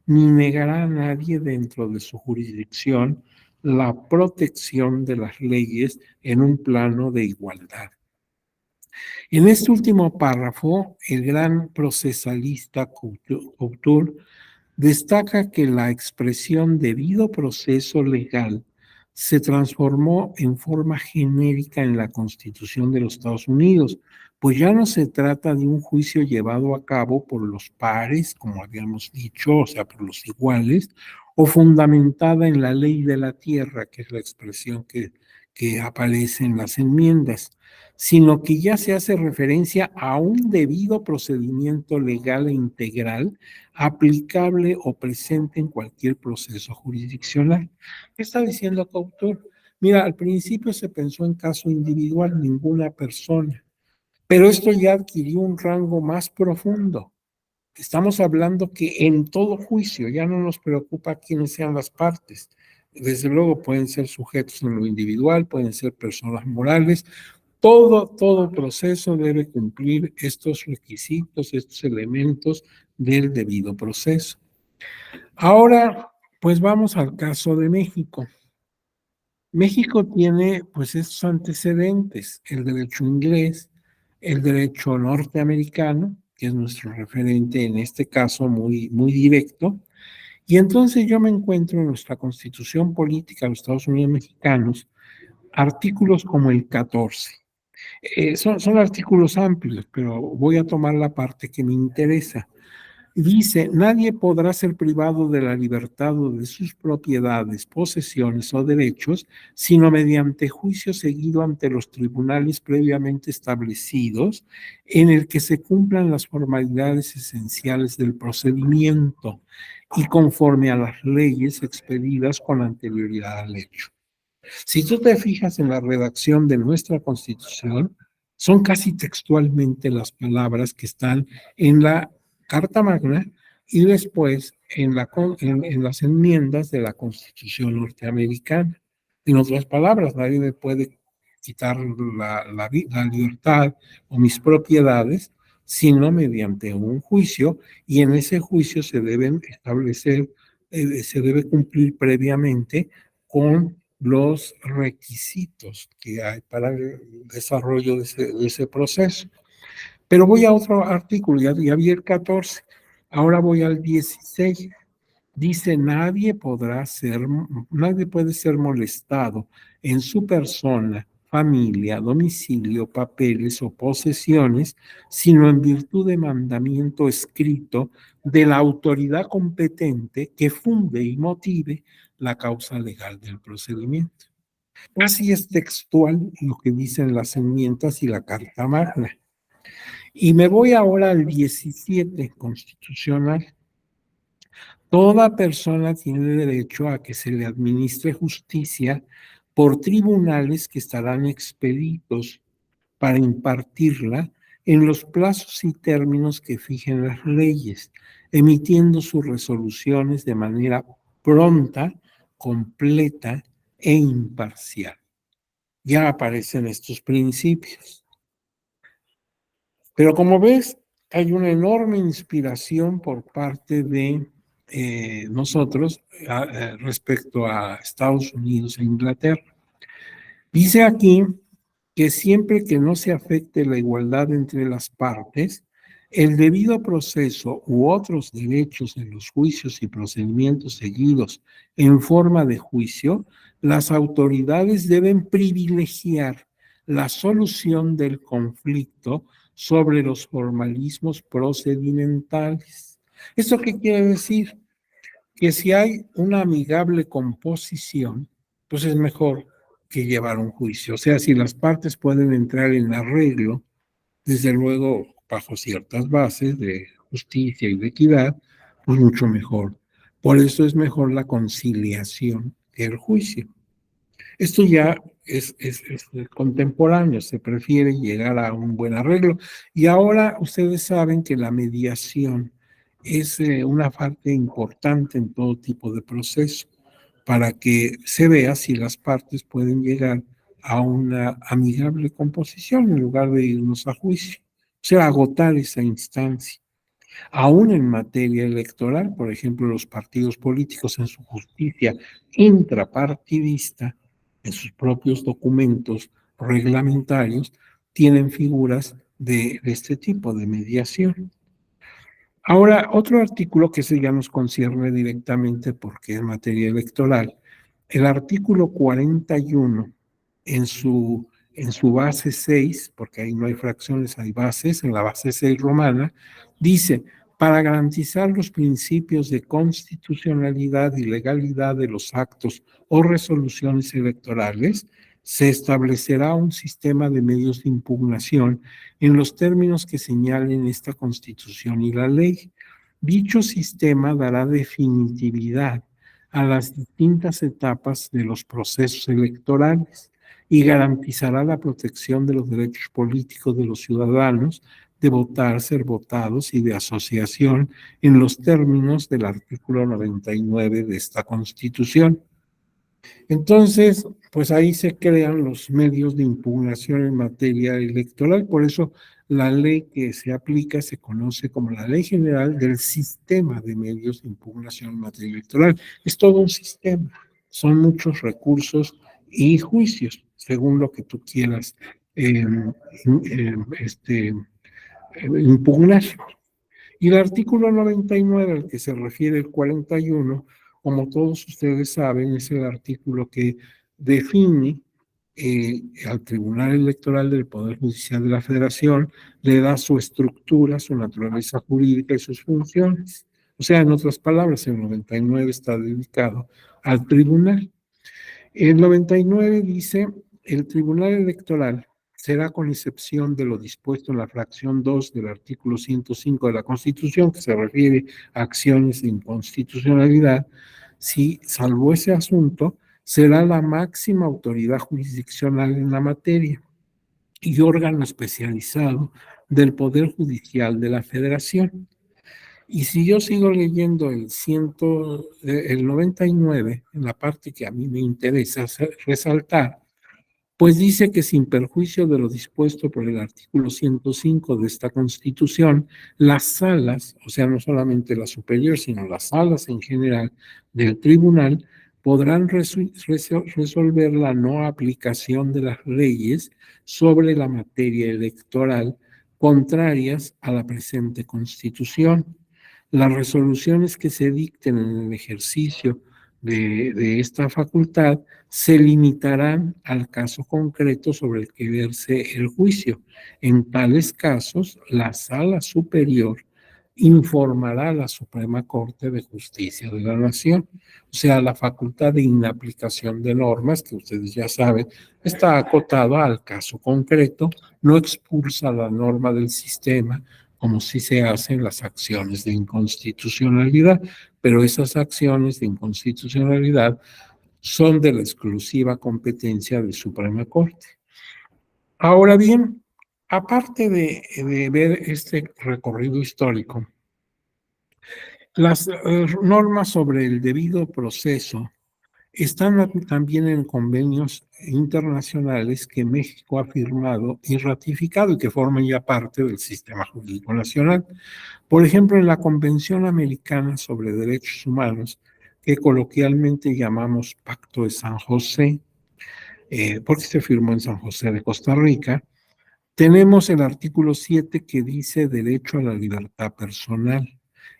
ni negará a nadie dentro de su jurisdicción la protección de las leyes en un plano de igualdad. En este último párrafo, el gran procesalista Couture destaca que la expresión debido proceso legal se transformó en forma genérica en la Constitución de los Estados Unidos, pues ya no se trata de un juicio llevado a cabo por los pares, como habíamos dicho, o sea, por los iguales, o fundamentada en la ley de la tierra, que es la expresión que aparece en las enmiendas, sino que ya se hace referencia a un debido procedimiento legal e integral aplicable o presente en cualquier proceso jurisdiccional. ¿Qué está diciendo coautor? Mira, al principio se pensó en caso individual, ninguna persona, pero esto ya adquirió un rango más profundo. Estamos hablando que en todo juicio ya no nos preocupa quiénes sean las partes. Desde luego pueden ser sujetos en lo individual, pueden ser personas morales. Todo proceso debe cumplir estos requisitos, estos elementos del debido proceso. Ahora, pues vamos al caso de México. México tiene pues estos antecedentes, el derecho inglés, el derecho norteamericano, que es nuestro referente en este caso muy directo, y entonces yo me encuentro en nuestra Constitución Política de los Estados Unidos Mexicanos, artículos como el 14. Son artículos amplios, pero voy a tomar la parte que me interesa. Dice, nadie podrá ser privado de la libertad o de sus propiedades, posesiones o derechos, sino mediante juicio seguido ante los tribunales previamente establecidos, en el que se cumplan las formalidades esenciales del procedimiento y conforme a las leyes expedidas con anterioridad al hecho. Si tú te fijas en la redacción de nuestra Constitución, son casi textualmente las palabras que están en la Carta Magna y después en las enmiendas de la Constitución norteamericana. En otras palabras, nadie me puede quitar la libertad o mis propiedades, sino mediante un juicio, y en ese juicio se deben establecer, se debe cumplir previamente con los requisitos que hay para el desarrollo de ese proceso. Pero voy a otro artículo, ya vi el 14, ahora voy al 16. Dice, nadie puede ser molestado en su persona, familia, domicilio, papeles o posesiones, sino en virtud de mandamiento escrito de la autoridad competente que funde y motive la causa legal del procedimiento. Así es textual lo que dicen las enmiendas y la Carta Magna. Y me voy ahora al 17 constitucional. Toda persona tiene derecho a que se le administre justicia por tribunales que estarán expeditos para impartirla en los plazos y términos que fijen las leyes, emitiendo sus resoluciones de manera pronta, completa e imparcial. Ya aparecen estos principios. Pero como ves, hay una enorme inspiración por parte de nosotros respecto a Estados Unidos e Inglaterra. Dice aquí que siempre que no se afecte la igualdad entre las partes, el debido proceso u otros derechos en los juicios y procedimientos seguidos en forma de juicio, las autoridades deben privilegiar la solución del conflicto sobre los formalismos procedimentales. ¿Esto qué quiere decir? Que si hay una amigable composición, pues es mejor que llevar un juicio. O sea, si las partes pueden entrar en arreglo, desde luego bajo ciertas bases de justicia y de equidad, pues mucho mejor. Por eso es mejor la conciliación que el juicio. Esto ya es contemporáneo, se prefiere llegar a un buen arreglo. Y ahora ustedes saben que la mediación es una parte importante en todo tipo de proceso para que se vea si las partes pueden llegar a una amigable composición en lugar de irnos a juicio. O sea, agotar esa instancia. Aún en materia electoral, por ejemplo, los partidos políticos en su justicia intrapartidista, en sus propios documentos reglamentarios, tienen figuras de este tipo de mediación. Ahora, otro artículo que ese ya nos concierne directamente porque es materia electoral, el artículo 41 en su base 6, porque ahí no hay fracciones, hay bases, en la base 6 romana, dice, para garantizar los principios de constitucionalidad y legalidad de los actos o resoluciones electorales, Se establecerá un sistema de medios de impugnación en los términos que señalen esta Constitución y la ley. Dicho sistema dará definitividad a las distintas etapas de los procesos electorales y garantizará la protección de los derechos políticos de los ciudadanos de votar, ser votados y de asociación en los términos del artículo 99 de esta Constitución. Entonces, pues ahí se crean los medios de impugnación en materia electoral. Por eso la ley que se aplica se conoce como la Ley General del Sistema de Medios de Impugnación en materia electoral. Es todo un sistema. Son muchos recursos y juicios, según lo que tú quieras eh, impugnar. Y el artículo 99 al que se refiere el 41, como todos ustedes saben, es el artículo que define al Tribunal Electoral del Poder Judicial de la Federación, le da su estructura, su naturaleza jurídica y sus funciones. O sea, en otras palabras, el 99 está dedicado al tribunal. El 99 dice, el Tribunal Electoral será con excepción de lo dispuesto en la fracción 2 del artículo 105 de la Constitución, que se refiere a acciones de inconstitucionalidad, si, salvo ese asunto, será la máxima autoridad jurisdiccional en la materia y órgano especializado del Poder Judicial de la Federación. Y si yo sigo leyendo el 99, en la parte que a mí me interesa resaltar, pues dice que sin perjuicio de lo dispuesto por el artículo 105 de esta Constitución, las salas, o sea, no solamente la superior, sino las salas en general del tribunal, podrán resolver la no aplicación de las leyes sobre la materia electoral contrarias a la presente Constitución. Las resoluciones que se dicten en el ejercicio de esta facultad se limitarán al caso concreto sobre el que verse el juicio. En tales casos, la Sala Superior informará a la Suprema Corte de Justicia de la Nación. O sea, la facultad de inaplicación de normas, que ustedes ya saben, está acotada al caso concreto, no expulsa la norma del sistema, como sí se hacen las acciones de inconstitucionalidad, pero esas acciones de inconstitucionalidad son de la exclusiva competencia de Suprema Corte. Ahora bien, aparte de ver este recorrido histórico, las normas sobre el debido proceso están también en convenios internacionales que México ha firmado y ratificado y que forman ya parte del sistema jurídico nacional. Por ejemplo, en la Convención Americana sobre Derechos Humanos, que coloquialmente llamamos Pacto de San José, porque se firmó en San José de Costa Rica, tenemos el artículo 7 que dice derecho a la libertad personal.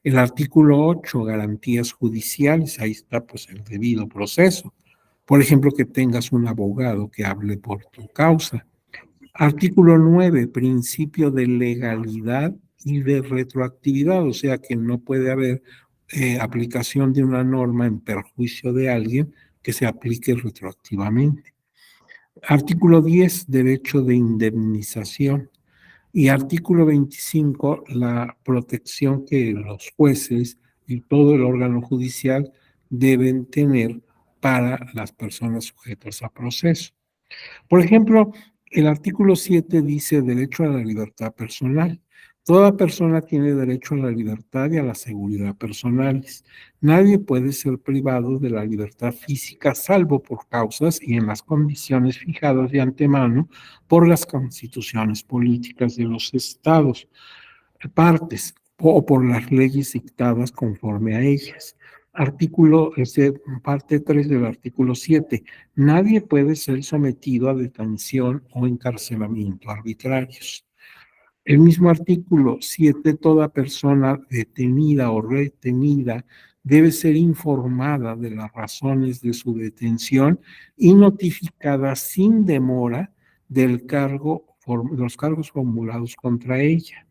El artículo 8, garantías judiciales, ahí está pues el debido proceso. Por ejemplo, que tengas un abogado que hable por tu causa. Artículo 9, principio de legalidad y de retroactividad, o sea que no puede haber aplicación de una norma en perjuicio de alguien que se aplique retroactivamente. Artículo 10, derecho de indemnización. Y artículo 25, la protección que los jueces y todo el órgano judicial deben tener para las personas sujetas a proceso. Por ejemplo, el artículo 7 dice derecho a la libertad personal. Toda persona tiene derecho a la libertad y a la seguridad personales. Nadie puede ser privado de la libertad física salvo por causas y en las condiciones fijadas de antemano por las constituciones políticas de los estados, partes o por las leyes dictadas conforme a ellas. Parte 3 del artículo 7. Nadie puede ser sometido a detención o encarcelamiento arbitrarios. El mismo artículo 7, toda persona detenida o retenida debe ser informada de las razones de su detención y notificada sin demora de los cargos formulados contra ella.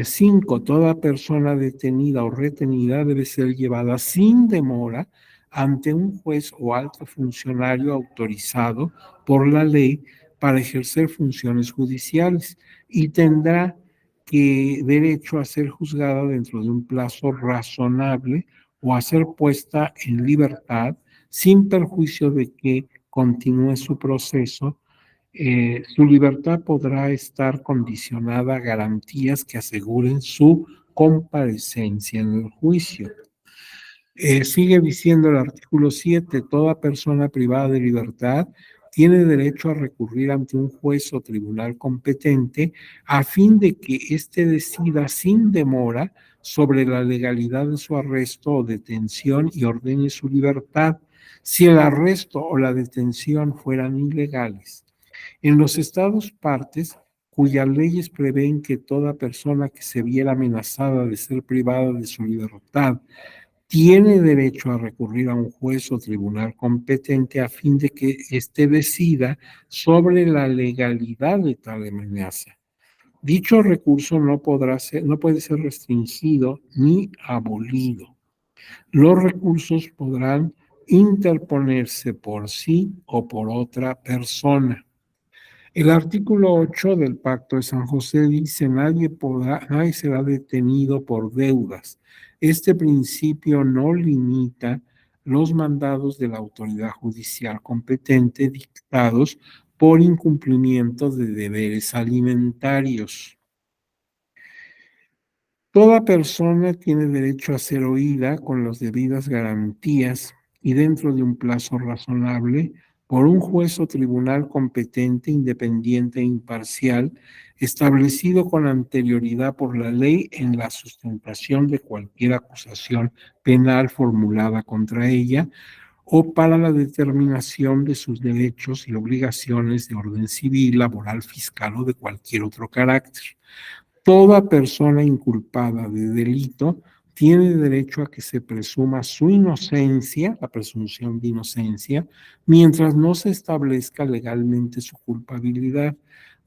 5, toda persona detenida o retenida debe ser llevada sin demora ante un juez o alto funcionario autorizado por la ley para ejercer funciones judiciales y tendrá derecho a ser juzgada dentro de un plazo razonable o a ser puesta en libertad sin perjuicio de que continúe su proceso. Su libertad podrá estar condicionada a garantías que aseguren su comparecencia en el juicio. Sigue diciendo el artículo 7, toda persona privada de libertad tiene derecho a recurrir ante un juez o tribunal competente a fin de que éste decida sin demora sobre la legalidad de su arresto o detención y ordene su libertad, si el arresto o la detención fueran ilegales. En los estados partes, cuyas leyes prevén que toda persona que se viera amenazada de ser privada de su libertad tiene derecho a recurrir a un juez o tribunal competente a fin de que éste decida sobre la legalidad de tal amenaza. Dicho recurso no puede ser restringido ni abolido. Los recursos podrán interponerse por sí o por otra persona. El artículo 8 del Pacto de San José dice: nadie será detenido por deudas. Este principio no limita los mandados de la autoridad judicial competente dictados por incumplimiento de deberes alimentarios. Toda persona tiene derecho a ser oída con las debidas garantías y dentro de un plazo razonable por un juez o tribunal competente, independiente e imparcial, establecido con anterioridad por la ley en la sustentación de cualquier acusación penal formulada contra ella o para la determinación de sus derechos y obligaciones de orden civil, laboral, fiscal o de cualquier otro carácter. Toda persona inculpada de delito tiene derecho a que se presuma su inocencia, la presunción de inocencia, mientras no se establezca legalmente su culpabilidad.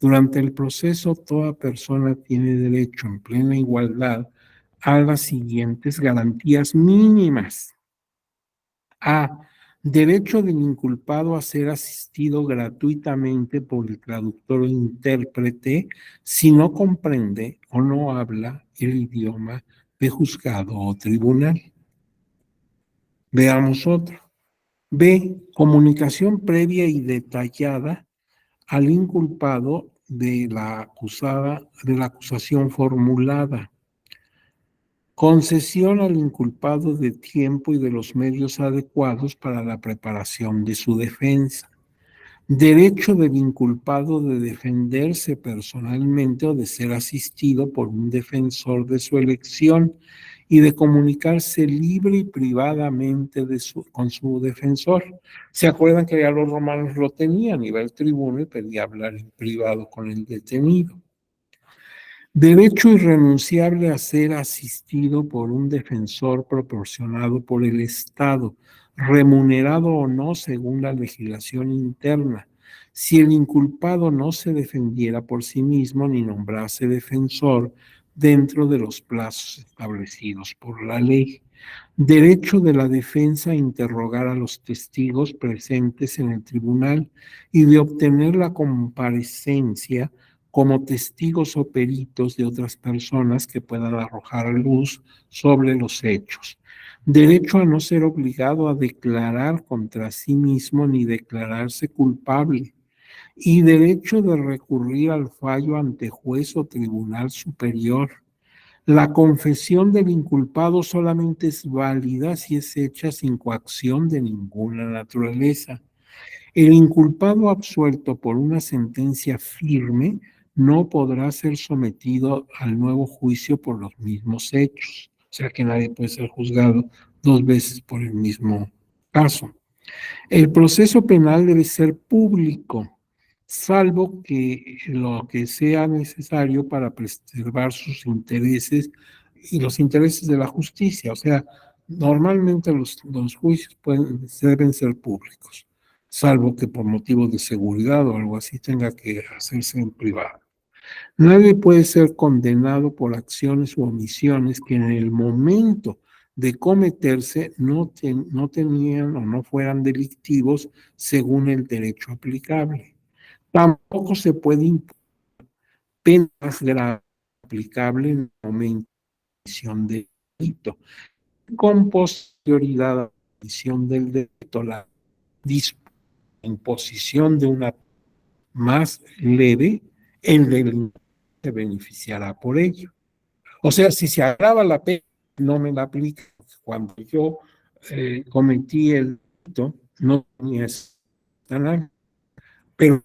Durante el proceso, toda persona tiene derecho en plena igualdad a las siguientes garantías mínimas. A. Derecho del inculpado a ser asistido gratuitamente por el traductor o intérprete si no comprende o no habla el idioma de juzgado o tribunal. Veamos otro. B. Comunicación previa y detallada al inculpado de la acusación formulada. Concesión al inculpado de tiempo y de los medios adecuados para la preparación de su defensa. Derecho del inculpado de defenderse personalmente o de ser asistido por un defensor de su elección y de comunicarse libre y privadamente con su defensor. ¿Se acuerdan que ya los romanos lo tenían? Iba al tribuno y pedía hablar en privado con el detenido. Derecho irrenunciable a ser asistido por un defensor proporcionado por el Estado, remunerado o no según la legislación interna, si el inculpado no se defendiera por sí mismo ni nombrase defensor dentro de los plazos establecidos por la ley. Derecho de la defensa a interrogar a los testigos presentes en el tribunal y de obtener la comparecencia como testigos o peritos de otras personas que puedan arrojar luz sobre los hechos. Derecho a no ser obligado a declarar contra sí mismo ni declararse culpable. Y derecho de recurrir al fallo ante juez o tribunal superior. La confesión del inculpado solamente es válida si es hecha sin coacción de ninguna naturaleza. El inculpado absuelto por una sentencia firme no podrá ser sometido al nuevo juicio por los mismos hechos. O sea que nadie puede ser juzgado dos veces por el mismo caso. El proceso penal debe ser público, salvo que lo que sea necesario para preservar sus intereses y los intereses de la justicia. O sea, normalmente los juicios deben ser públicos, salvo que por motivos de seguridad o algo así tenga que hacerse en privado. Nadie puede ser condenado por acciones u omisiones que en el momento de cometerse no tenían o no fueran delictivos según el derecho aplicable. Tampoco se puede imponer pena más grave aplicable en el momento de comisión del delito. Con posterioridad a la comisión del delito, la imposición de una más leve, el delincuente se beneficiará por ello. O sea, si se agrava la pena, no me la aplica. Cuando yo cometí el delito, no tenía esa penal, pero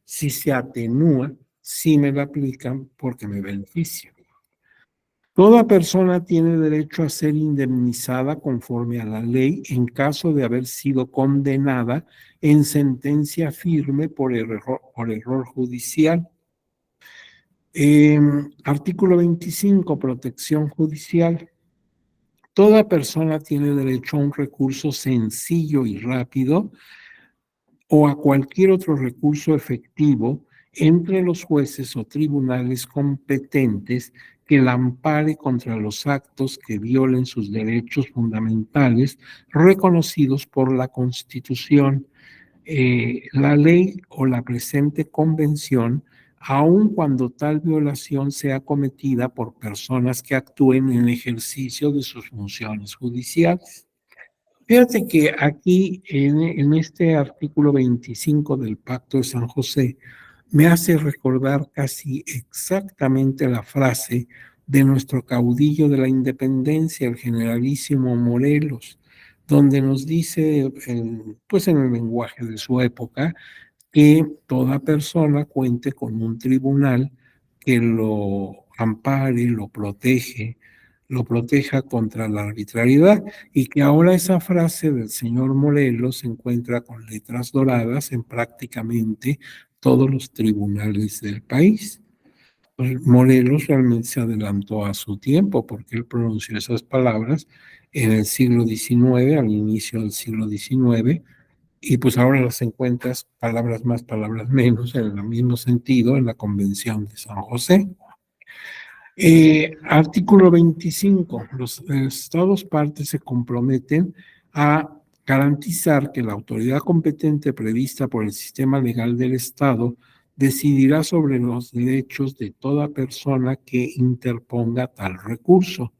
si se atenúa, sí me la aplican porque me beneficia. Toda persona tiene derecho a ser indemnizada conforme a la ley en caso de haber sido condenada en sentencia firme por error judicial. Artículo 25, protección judicial. Toda persona tiene derecho a un recurso sencillo y rápido o a cualquier otro recurso efectivo entre los jueces o tribunales competentes que la ampare contra los actos que violen sus derechos fundamentales reconocidos por la Constitución, la ley o la presente convención, aun cuando tal violación sea cometida por personas que actúen en ejercicio de sus funciones judiciales. Fíjate que aquí en este artículo 25 del Pacto de San José me hace recordar casi exactamente la frase de nuestro caudillo de la independencia, el generalísimo Morelos, donde nos dice, pues en el lenguaje de su época, que toda persona cuente con un tribunal que lo ampare, lo proteja contra la arbitrariedad, y que ahora esa frase del señor Morelos se encuentra con letras doradas en prácticamente todos los tribunales del país. Pues Morelos realmente se adelantó a su tiempo porque él pronunció esas palabras en el siglo XIX, al inicio del siglo XIX, y pues ahora las encuentras palabras más, palabras menos, en el mismo sentido en la Convención de San José. Artículo 25. Los Estados partes se comprometen a garantizar que la autoridad competente prevista por el sistema legal del Estado decidirá sobre los derechos de toda persona que interponga tal recurso,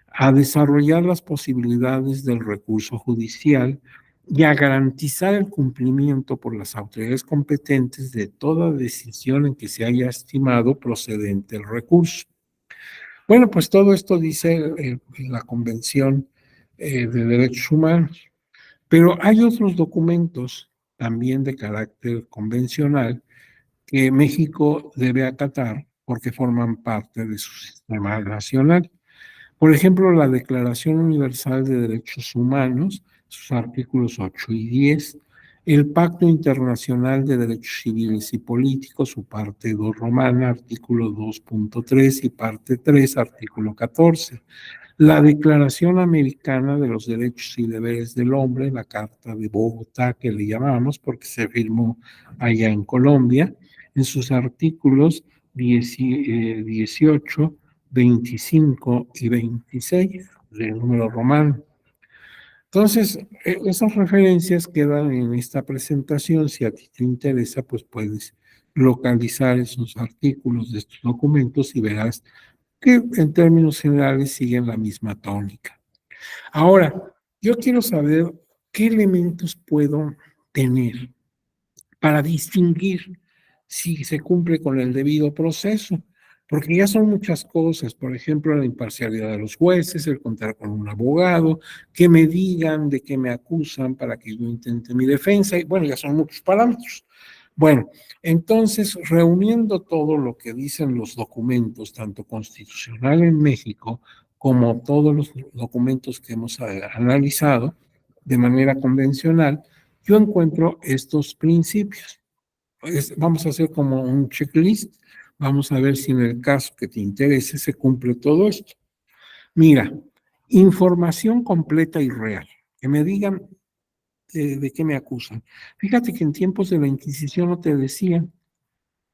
a desarrollar las posibilidades del recurso judicial y a garantizar el cumplimiento por las autoridades competentes de toda decisión en que se haya estimado procedente el recurso. Bueno, pues todo esto dice la Convención de Derechos Humanos, pero hay otros documentos también de carácter convencional que México debe acatar porque forman parte de su sistema nacional. Por ejemplo, la Declaración Universal de Derechos Humanos, sus artículos 8 y 10, el Pacto Internacional de Derechos Civiles y Políticos, su parte 2 romana, artículo 2.3 y parte 3, artículo 14. La Declaración Americana de los Derechos y Deberes del Hombre, la Carta de Bogotá, que le llamamos porque se firmó allá en Colombia, en sus artículos 18, 25 y 26 del número romano. Entonces, esas referencias quedan en esta presentación. Si a ti te interesa, pues puedes localizar esos artículos de estos documentos y verás que en términos generales siguen la misma tónica. Ahora, yo quiero saber qué elementos puedo tener para distinguir si se cumple con el debido proceso, porque ya son muchas cosas, por ejemplo, la imparcialidad de los jueces, el contar con un abogado, que me digan de qué me acusan para que yo intente mi defensa, y bueno, ya son muchos parámetros. Bueno, entonces, reuniendo todo lo que dicen los documentos, tanto constitucional en México como todos los documentos que hemos analizado de manera convencional, yo encuentro estos principios. Vamos a hacer como un checklist, vamos a ver si en el caso que te interese se cumple todo esto. Mira, información completa y real, que me digan de qué me acusan. Fíjate que en tiempos de la Inquisición no te decían,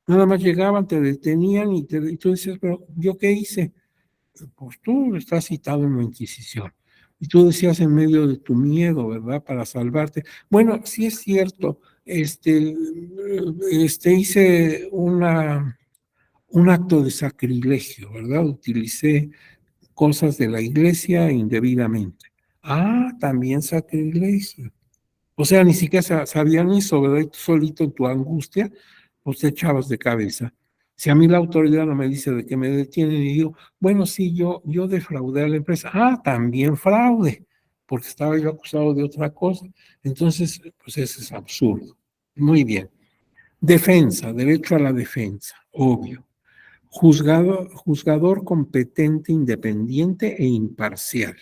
nada más llegaban, te detenían y tú decías, pero ¿yo qué hice? pues tú estás citado en la Inquisición. Y tú decías en medio de tu miedo, ¿verdad? Para salvarte. Bueno, sí es cierto, hice un acto de sacrilegio, ¿verdad? Utilicé cosas de la iglesia indebidamente. Ah, también sacrilegio. O sea, ni siquiera sabían eso, ¿verdad? Y tú solito en tu angustia, pues te echabas de cabeza. Si a mí la autoridad no me dice de que me detienen y digo, bueno, sí, yo defraudé a la empresa. Ah, también fraude, porque estaba yo acusado de otra cosa. Entonces, pues eso es absurdo. Muy bien. Defensa, derecho a la defensa, obvio. Juzgador competente, independiente e imparcial.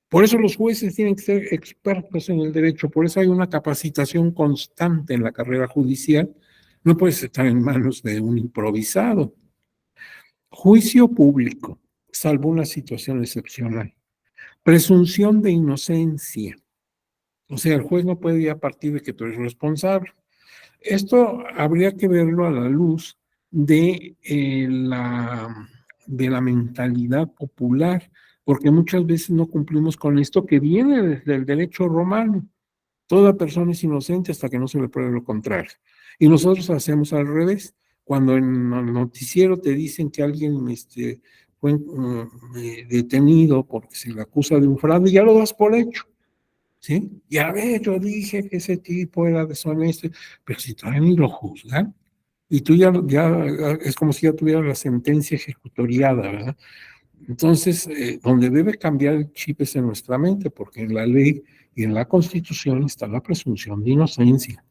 Por eso los jueces tienen que ser expertos en el derecho, por eso hay una capacitación constante en la carrera judicial. No puedes estar en manos de un improvisado. Juicio público, salvo una situación excepcional. Presunción de inocencia. O sea, el juez no puede ir a partir de que tú eres responsable. Esto habría que verlo a la luz de la mentalidad popular, porque muchas veces no cumplimos con esto que viene desde el derecho romano. Toda persona es inocente hasta que no se le pruebe lo contrario. Y nosotros hacemos al revés. Cuando en el noticiero te dicen que alguien fue detenido porque se le acusa de un fraude, ya lo das por hecho. ¿Sí? Y a ver, yo dije que ese tipo era deshonesto, pero si todavía ni lo juzgan, y tú ya es como si ya tuvieras la sentencia ejecutoriada, ¿verdad? Entonces, donde debe cambiar el chip es en nuestra mente, porque en la ley y en la Constitución está la presunción de inocencia.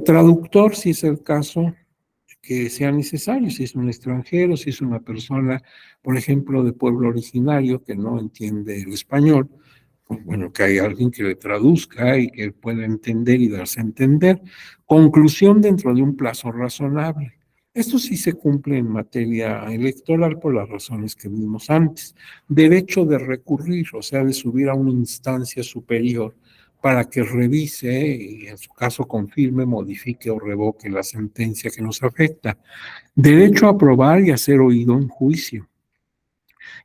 Traductor, si es el caso que sea necesario, si es un extranjero, si es una persona, por ejemplo, de pueblo originario que no entiende el español, pues bueno, que hay alguien que le traduzca y que pueda entender y darse a entender. Conclusión dentro de un plazo razonable. Esto sí se cumple en materia electoral por las razones que vimos antes. Derecho de recurrir, o sea, de subir a una instancia superior para que revise y en su caso confirme, modifique o revoque la sentencia que nos afecta. Derecho a probar y a ser oído en juicio.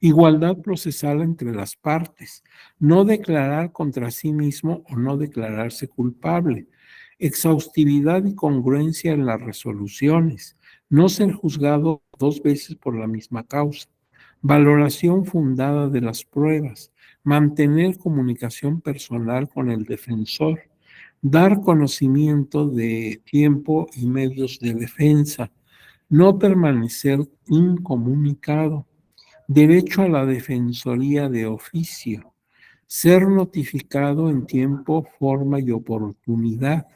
Igualdad procesal entre las partes. No declarar contra sí mismo o no declararse culpable. Exhaustividad y congruencia en las resoluciones. No ser juzgado dos veces por la misma causa. Valoración fundada de las pruebas. Mantener comunicación personal con el defensor. Dar conocimiento de tiempo y medios de defensa. No permanecer incomunicado. Derecho a la defensoría de oficio. Ser notificado en tiempo, forma y oportunidad.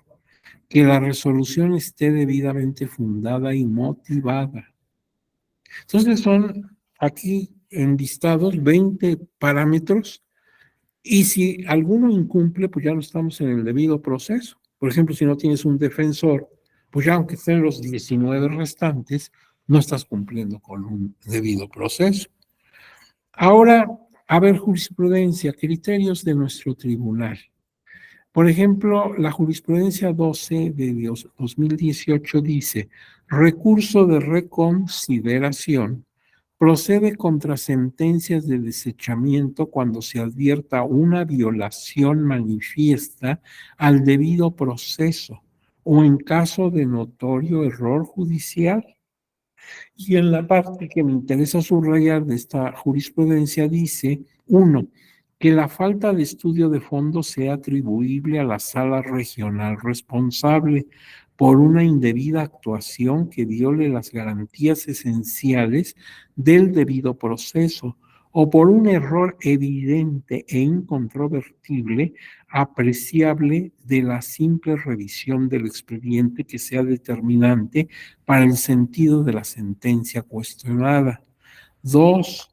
Que la resolución esté debidamente fundada y motivada. Entonces son aquí enlistados 20 parámetros y si alguno incumple, pues ya no estamos en el debido proceso. Por ejemplo, si no tienes un defensor, pues ya aunque estén los 19 restantes, no estás cumpliendo con un debido proceso. Ahora, a ver, jurisprudencia, criterios de nuestro tribunal. Por ejemplo, la jurisprudencia 12 de 2018 dice, recurso de reconsideración procede contra sentencias de desechamiento cuando se advierta una violación manifiesta al debido proceso o en caso de notorio error judicial. Y en la parte que me interesa subrayar de esta jurisprudencia dice, uno, que la falta de estudio de fondo sea atribuible a la sala regional responsable por una indebida actuación que viole las garantías esenciales del debido proceso o por un error evidente e incontrovertible apreciable de la simple revisión del expediente que sea determinante para el sentido de la sentencia cuestionada. Dos,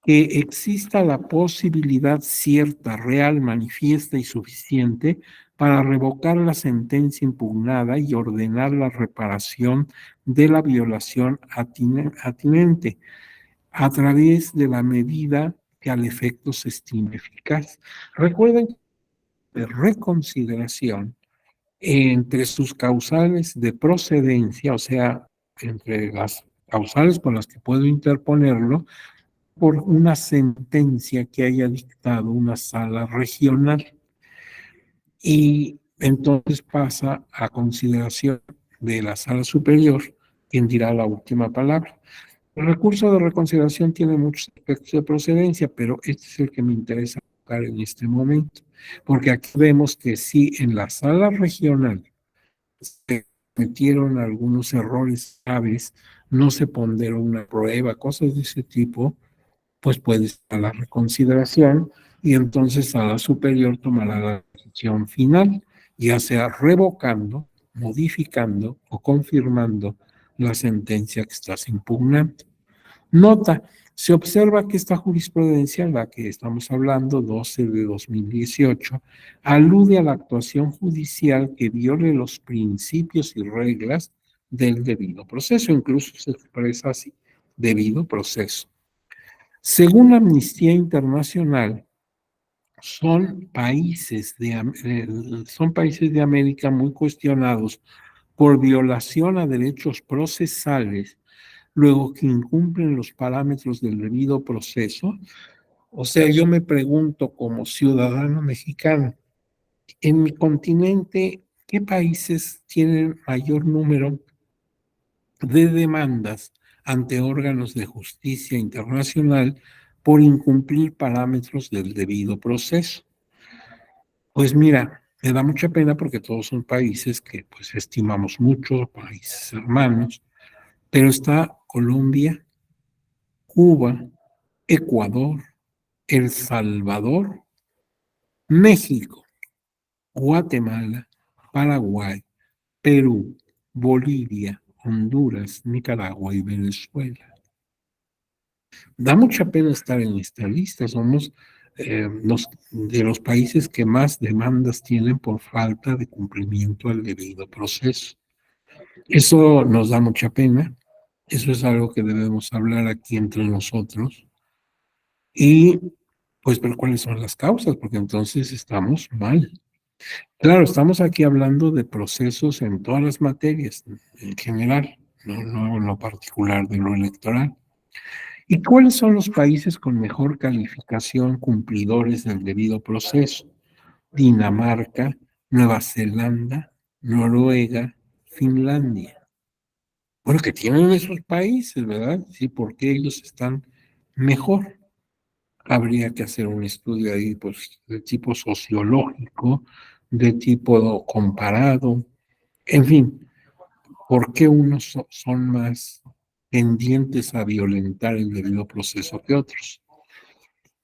que exista la posibilidad cierta, real, manifiesta y suficiente para revocar la sentencia impugnada y ordenar la reparación de la violación atinente a través de la medida que al efecto se estime eficaz. Recuerden que de reconsideración entre sus causales de procedencia, o sea, entre las causales por las que puedo interponerlo por una sentencia que haya dictado una sala regional. Y entonces pasa a consideración de la sala superior, quien dirá la última palabra. El recurso de reconsideración tiene muchos aspectos de procedencia, pero este es el que me interesa tocar en este momento, porque aquí vemos que si en la sala regional se cometieron algunos errores graves, no se ponderó una prueba, cosas de ese tipo, pues puede estar la reconsideración y entonces a la superior tomará la decisión final, ya sea revocando, modificando o confirmando la sentencia que estás impugnando. Nota, se observa que esta jurisprudencia, la que estamos hablando, 12 de 2018, alude a la actuación judicial que viole los principios y reglas del debido proceso, incluso se expresa así, debido proceso. Según Amnistía Internacional, son países de América muy cuestionados por violación a derechos procesales, luego que incumplen los parámetros del debido proceso. O sea, yo me pregunto como ciudadano mexicano, en mi continente, ¿qué países tienen mayor número de demandas ante órganos de justicia internacional por incumplir parámetros del debido proceso? Pues mira, me da mucha pena porque todos son países que pues estimamos mucho, países hermanos, pero está Colombia, Cuba, Ecuador, El Salvador, México, Guatemala, Paraguay, Perú, Bolivia, Honduras, Nicaragua y Venezuela. Da mucha pena estar en esta lista. Somos de los países que más demandas tienen por falta de cumplimiento al debido proceso. Eso nos da mucha pena. Eso es algo que debemos hablar aquí entre nosotros. Y pues ver cuáles son las causas, porque entonces estamos mal. Claro, estamos aquí hablando de procesos en todas las materias, en general, no en lo particular de lo electoral. ¿Y cuáles son los países con mejor calificación cumplidores del debido proceso? Dinamarca, Nueva Zelanda, Noruega, Finlandia. Bueno, que tienen esos países, ¿verdad? Sí, porque ellos están mejor. Habría que hacer un estudio ahí, pues, de tipo sociológico, de tipo comparado, en fin, ¿por qué unos son más tendientes a violentar el debido proceso que otros?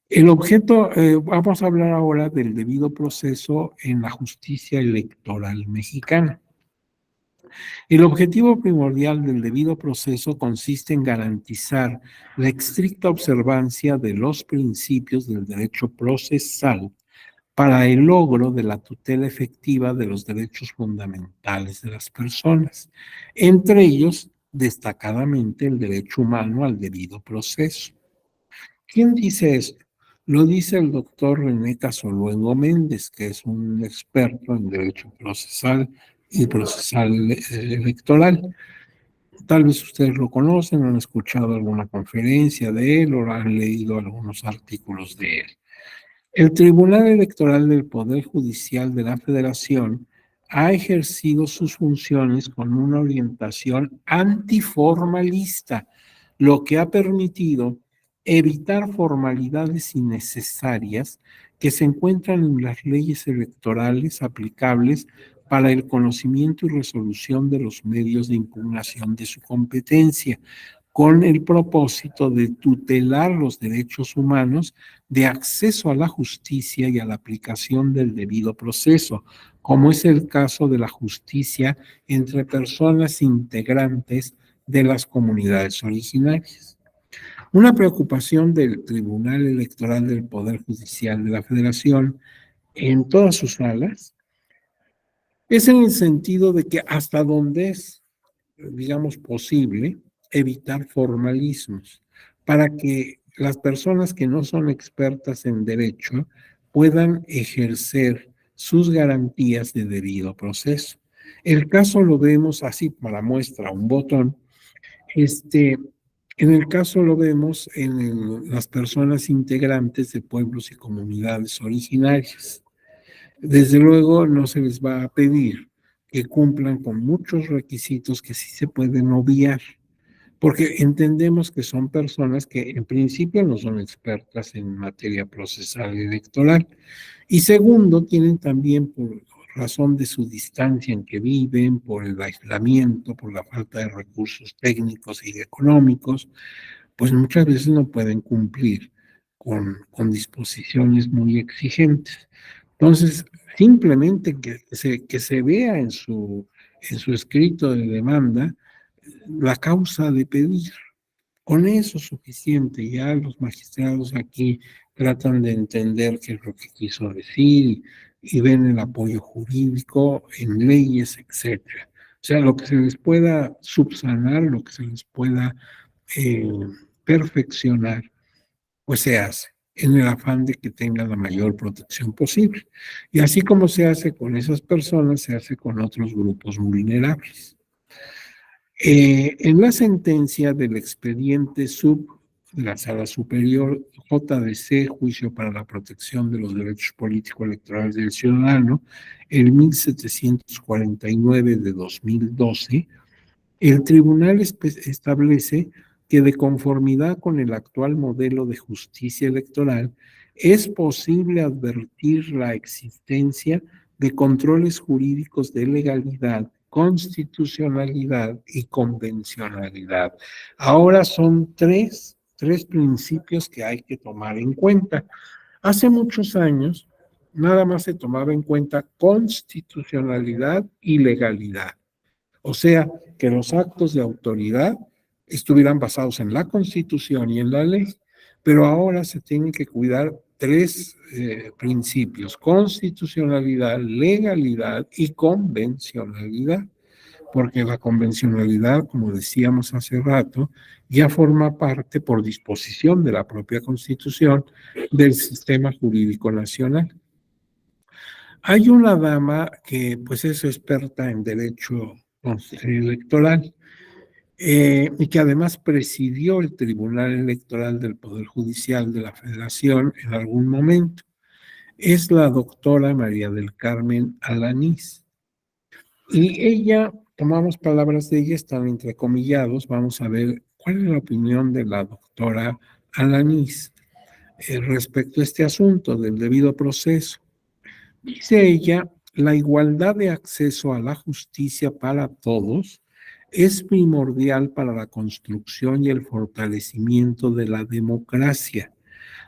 El objeto, vamos a hablar ahora del debido proceso en la justicia electoral mexicana. El objetivo primordial del debido proceso consiste en garantizar la estricta observancia de los principios del derecho procesal para el logro de la tutela efectiva de los derechos fundamentales de las personas, entre ellos destacadamente el derecho humano al debido proceso. ¿Quién dice esto? Lo dice el doctor René Casoluengo Méndez, que es un experto en derecho procesal y procesal electoral. Tal vez ustedes lo conocen, han escuchado alguna conferencia de él o han leído algunos artículos de él. El Tribunal Electoral del Poder Judicial de la Federación ha ejercido sus funciones con una orientación antiformalista, lo que ha permitido evitar formalidades innecesarias que se encuentran en las leyes electorales aplicables para el conocimiento y resolución de los medios de impugnación de su competencia, con el propósito de tutelar los derechos humanos de acceso a la justicia y a la aplicación del debido proceso, como es el caso de la justicia entre personas integrantes de las comunidades originarias. Una preocupación del Tribunal Electoral del Poder Judicial de la Federación en todas sus salas es en el sentido de que hasta donde es, digamos, posible, evitar formalismos para que las personas que no son expertas en derecho puedan ejercer sus garantías de debido proceso. El caso lo vemos así para muestra un botón En el caso lo vemos en las personas integrantes de pueblos y comunidades originarias. Desde luego no se les va a pedir que cumplan con muchos requisitos que sí se pueden obviar, porque entendemos que son personas que en principio no son expertas en materia procesal electoral. Y segundo, tienen también por razón de su distancia en que viven, por el aislamiento, por la falta de recursos técnicos y económicos, pues muchas veces no pueden cumplir con disposiciones muy exigentes. Entonces, simplemente que se vea en su escrito de demanda la causa de pedir. Con eso es suficiente. Ya los magistrados aquí tratan de entender qué es lo que quiso decir y ven el apoyo jurídico en leyes, etcétera. O sea, lo que se les pueda subsanar, lo que se les pueda eh, perfeccionar, pues se hace en el afán de que tengan la mayor protección posible. Y así como se hace con esas personas, se hace con otros grupos vulnerables. En la sentencia del expediente sub de la Sala Superior JDC, Juicio para la Protección de los Derechos Políticos Electorales del Ciudadano, el 1749 de 2012, el tribunal establece que de conformidad con el actual modelo de justicia electoral, es posible advertir la existencia de controles jurídicos de legalidad, constitucionalidad y convencionalidad. Ahora son tres principios que hay que tomar en cuenta. Hace muchos años, nada más se tomaba en cuenta constitucionalidad y legalidad. O sea, que los actos de autoridad estuvieran basados en la Constitución y en la ley, pero ahora se tienen que cuidar tres principios: constitucionalidad, legalidad y convencionalidad, porque la convencionalidad, como decíamos hace rato, ya forma parte, por disposición de la propia Constitución, del sistema jurídico nacional. Hay una dama que pues es experta en derecho electoral y que además presidió el Tribunal Electoral del Poder Judicial de la Federación en algún momento. Es la doctora María del Carmen Alanís. Y ella, tomamos palabras de ella, están entrecomillados, vamos a ver cuál es la opinión de la doctora Alanís respecto a este asunto del debido proceso. Dice ella, la igualdad de acceso a la justicia para todos es primordial para la construcción y el fortalecimiento de la democracia,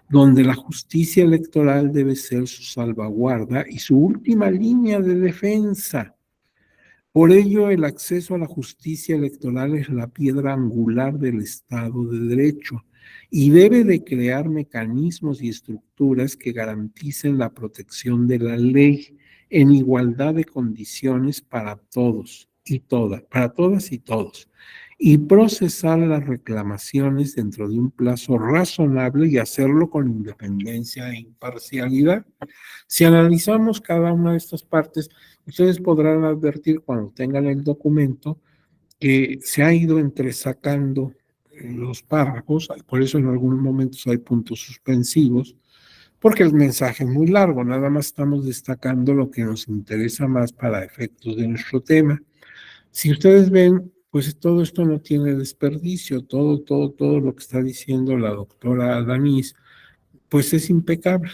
donde la justicia electoral debe ser su salvaguarda y su última línea de defensa. Por ello, el acceso a la justicia electoral es la piedra angular del Estado de Derecho y debe de crear mecanismos y estructuras que garanticen la protección de la ley en igualdad de condiciones para todos y todas, para todas y todos, y procesar las reclamaciones dentro de un plazo razonable y hacerlo con independencia e imparcialidad. Si analizamos cada una de estas partes, ustedes podrán advertir cuando tengan el documento que se ha ido entresacando los párrafos, por eso en algunos momentos hay puntos suspensivos, porque el mensaje es muy largo, nada más estamos destacando lo que nos interesa más para efectos de nuestro tema. Si ustedes ven, pues todo esto no tiene desperdicio, todo lo que está diciendo la doctora Alanís, pues es impecable,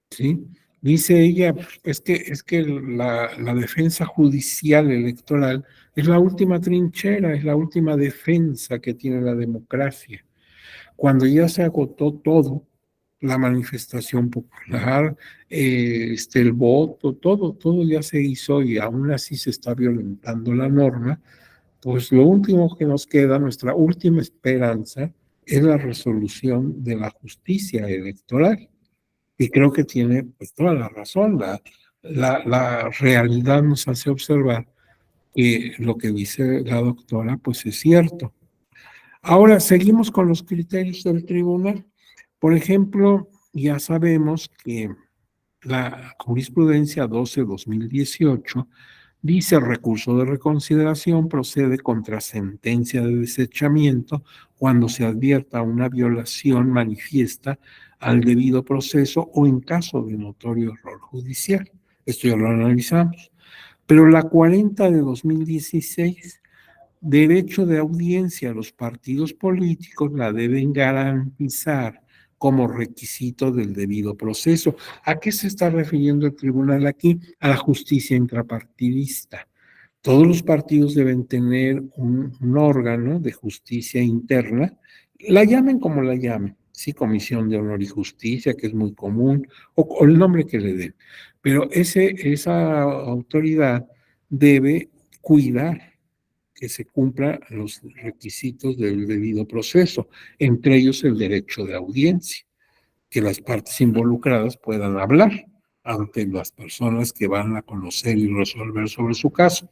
¿sí? Dice ella, es que la defensa judicial electoral es la última trinchera, es la última defensa que tiene la democracia. Cuando ya se agotó todo, la manifestación popular, el voto, todo ya se hizo y aún así se está violentando la norma, pues lo último que nos queda, nuestra última esperanza, es la resolución de la justicia electoral. Y creo que tiene pues toda la razón. La realidad nos hace observar que lo que dice la doctora pues es cierto. Ahora seguimos con los criterios del tribunal. Por ejemplo, ya sabemos que la jurisprudencia 12-2018 Dice: el recurso de reconsideración procede contra sentencia de desechamiento cuando se advierta una violación manifiesta al debido proceso o en caso de notorio error judicial. Esto ya lo analizamos. Pero la 40 de 2016, derecho de audiencia, los partidos políticos la deben garantizar como requisito del debido proceso. ¿A qué se está refiriendo el tribunal aquí? A la justicia intrapartidista. Todos los partidos deben tener un órgano de justicia interna, la llamen como la llamen, sí, Comisión de Honor y Justicia, que es muy común, o el nombre que le den, pero esa autoridad debe cuidar que se cumplan los requisitos del debido proceso, entre ellos el derecho de audiencia, que las partes involucradas puedan hablar ante las personas que van a conocer y resolver sobre su caso.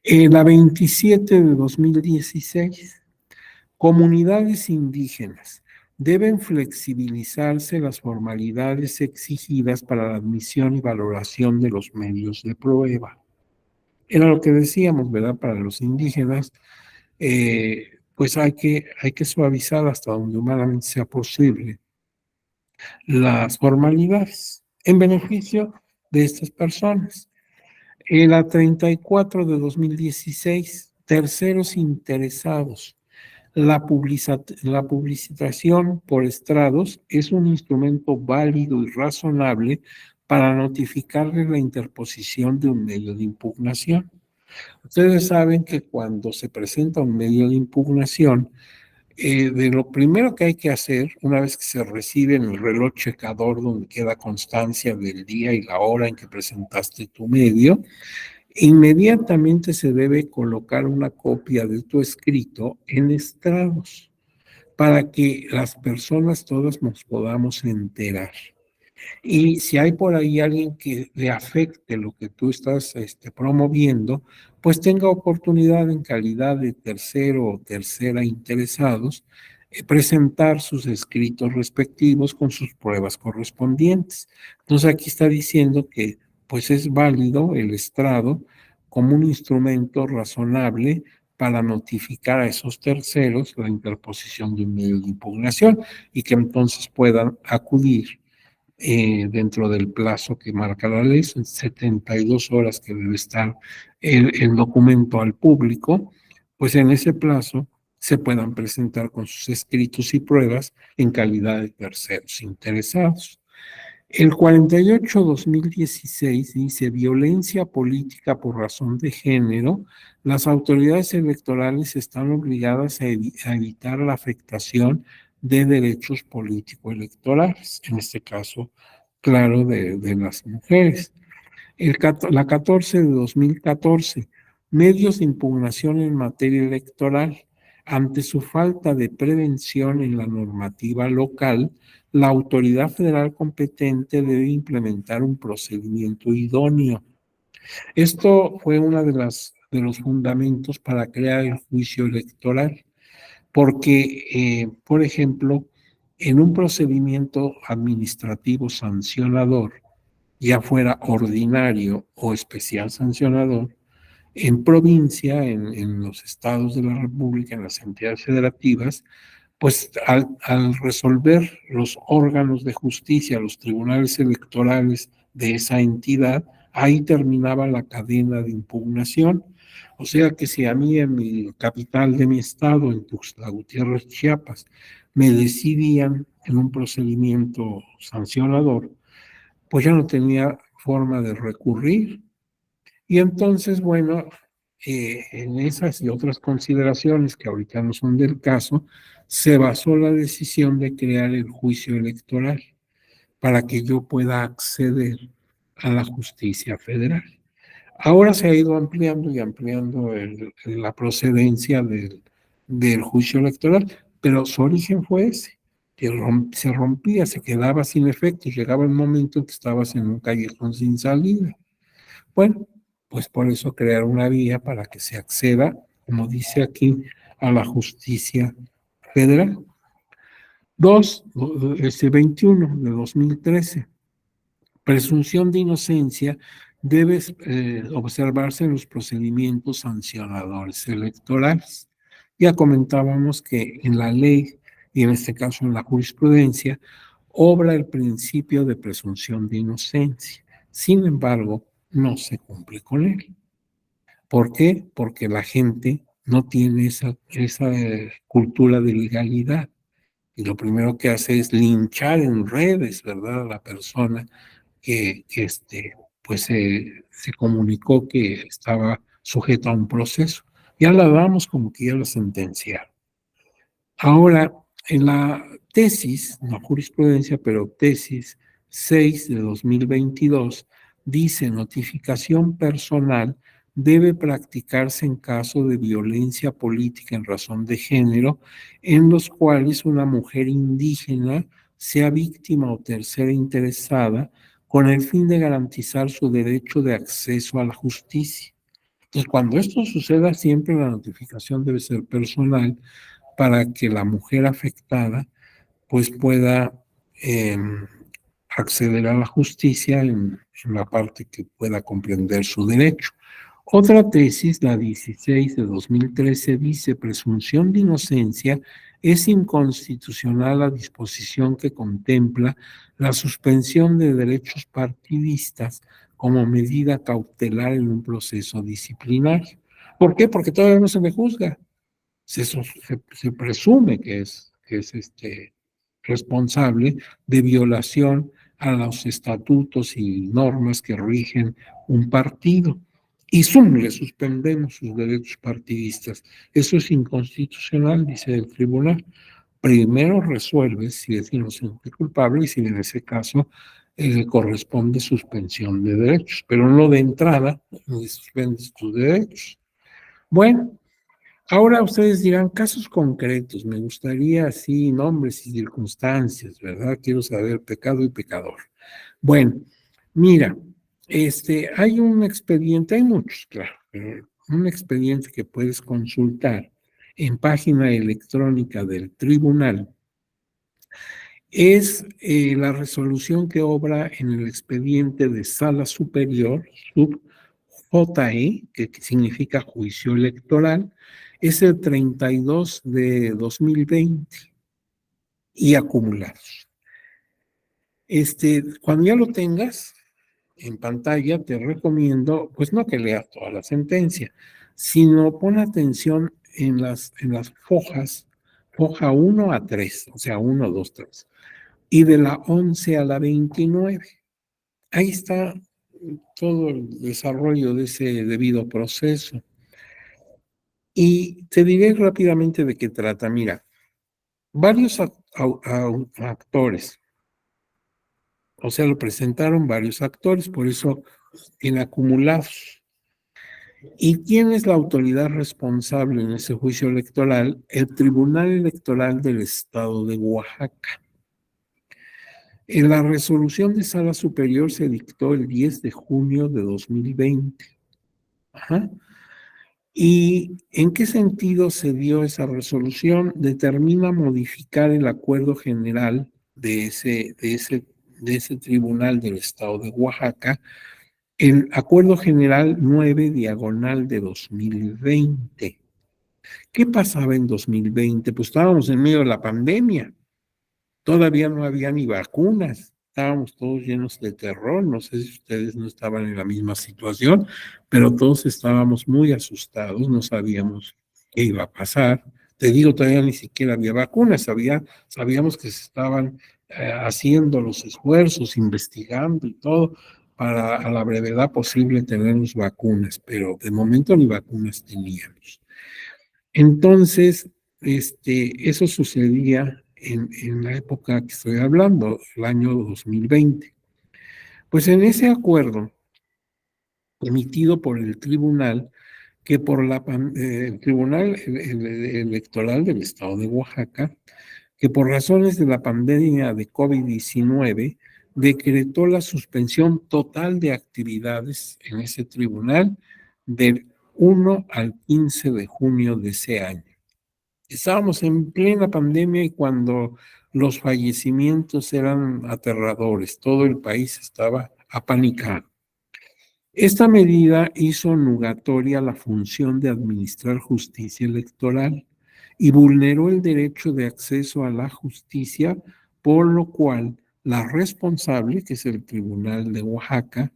La 27 de 2016, comunidades indígenas deben flexibilizarse las formalidades exigidas para la admisión y valoración de los medios de prueba. Era lo que decíamos, ¿verdad? Para los indígenas, pues hay que suavizar hasta donde humanamente sea posible las formalidades en beneficio de estas personas. En la 34 de 2016, terceros interesados. La publicitación por estrados es un instrumento válido y razonable para notificarle la interposición de un medio de impugnación. Ustedes saben que cuando se presenta un medio de impugnación, de lo primero que hay que hacer, una vez que se recibe en el reloj checador donde queda constancia del día y la hora en que presentaste tu medio, inmediatamente se debe colocar una copia de tu escrito en estrados para que las personas todas nos podamos enterar. Y si hay por ahí alguien que le afecte lo que tú estás promoviendo, pues tenga oportunidad en calidad de tercero o tercera interesados, presentar sus escritos respectivos con sus pruebas correspondientes. Entonces aquí está diciendo que pues es válido el estrado como un instrumento razonable para notificar a esos terceros la interposición de un medio de impugnación y que entonces puedan acudir dentro del plazo que marca la ley, son 72 horas que debe estar el documento al público, pues en ese plazo se puedan presentar con sus escritos y pruebas en calidad de terceros interesados. El 48-2016 dice: violencia política por razón de género. Las autoridades electorales están obligadas a evitar la afectación de derechos político-electorales, en este caso, claro, de las mujeres. La 14 de 2014, medios de impugnación en materia electoral. Ante su falta de prevención en la normativa local, la autoridad federal competente debe implementar un procedimiento idóneo. Esto fue uno de los fundamentos para crear el juicio electoral, porque, por ejemplo, en un procedimiento administrativo sancionador, ya fuera ordinario o especial sancionador, en provincia, en los estados de la República, en las entidades federativas, pues al resolver los órganos de justicia, los tribunales electorales de esa entidad, ahí terminaba la cadena de impugnación. O sea que si a mí en mi capital de mi estado, en Tuxtla Gutiérrez, Chiapas, me decidían en un procedimiento sancionador, pues ya no tenía forma de recurrir. Y entonces, bueno, en esas y otras consideraciones que ahorita no son del caso, se basó la decisión de crear el juicio electoral para que yo pueda acceder a la justicia federal. Ahora se ha ido ampliando y ampliando la procedencia del juicio electoral, pero su origen fue ese, que se rompía, se quedaba sin efecto, llegaba el momento en que estabas en un callejón sin salida. Bueno, pues por eso crear una vía para que se acceda, como dice aquí, a la justicia federal. 21 de 2013, presunción de inocencia debe observarse en los procedimientos sancionadores electorales. Ya comentábamos que en la ley, y en este caso en la jurisprudencia, obra el principio de presunción de inocencia. Sin embargo, no se cumple con él. ¿Por qué? Porque la gente no tiene esa cultura de legalidad. Y lo primero que hace es linchar en redes, ¿verdad?, a la persona que pues se comunicó que estaba sujeto a un proceso. Ya la damos como que ya la sentenciaron. Ahora, en la tesis, no jurisprudencia, pero tesis 6 de 2022, dice: notificación personal debe practicarse en caso de violencia política en razón de género, en los cuales una mujer indígena sea víctima o tercera interesada, con el fin de garantizar su derecho de acceso a la justicia. Entonces, cuando esto suceda, siempre la notificación debe ser personal, para que la mujer afectada pues pueda eh, acceder a la justicia en la parte que pueda comprender su derecho. Otra tesis, la 16 de 2013, dice: presunción de inocencia, es inconstitucional la disposición que contempla la suspensión de derechos partidistas como medida cautelar en un proceso disciplinario. ¿Por qué? Porque todavía no se me juzga. Se presume que es responsable de violación a los estatutos y normas que rigen un partido. Y le suspendemos sus derechos partidistas. Eso es inconstitucional, dice el tribunal. Primero resuelve si es inocente o culpable, y si en ese caso corresponde suspensión de derechos, pero no de entrada le suspendes tus derechos. Bueno, ahora ustedes dirán casos concretos. Me gustaría así nombres y circunstancias, ¿verdad? Quiero saber pecado y pecador. Bueno, mira, hay un expediente, hay muchos, claro, pero un expediente que puedes consultar en página electrónica del tribunal es la resolución que obra en el expediente de Sala Superior, sub JE, que significa juicio electoral, es el 32 de 2020 y acumulados. Cuando ya lo tengas en pantalla, te recomiendo, pues no que leas toda la sentencia, sino pon atención en las fojas, foja 1 a 3, o sea, 1, 2, 3, y de la 11 a la 29. Ahí está todo el desarrollo de ese debido proceso. Y te diré rápidamente de qué trata. Mira, varios actores, o sea, lo presentaron varios actores, por eso en acumulados. ¿Y quién es la autoridad responsable en ese juicio electoral? El Tribunal Electoral del Estado de Oaxaca. En la resolución de Sala Superior se dictó el 10 de junio de 2020. Ajá. ¿Y en qué sentido se dio esa resolución? Determina modificar el acuerdo general de ese tribunal del Estado de Oaxaca, el acuerdo general 9 diagonal de 2020. ¿Qué pasaba en 2020? Pues estábamos en medio de la pandemia. Todavía no había ni vacunas, estábamos todos llenos de terror. No sé si ustedes no estaban en la misma situación, pero todos estábamos muy asustados, no sabíamos qué iba a pasar. Te digo, todavía ni siquiera había vacunas, sabíamos que se estaban haciendo los esfuerzos, investigando y todo, para a la brevedad posible tenernos vacunas, pero de momento ni vacunas teníamos. Entonces, eso sucedía en la época que estoy hablando, el año 2020. Pues en ese acuerdo emitido por el tribunal, que por el Tribunal Electoral del Estado de Oaxaca, que por razones de la pandemia de COVID-19 decretó la suspensión total de actividades en ese tribunal del 1 al 15 de junio de ese año. Estábamos en plena pandemia y cuando los fallecimientos eran aterradores, todo el país estaba apanicado. Esta medida hizo nugatoria la función de administrar justicia electoral y vulneró el derecho de acceso a la justicia, por lo cual la responsable, que es el Tribunal de Oaxaca,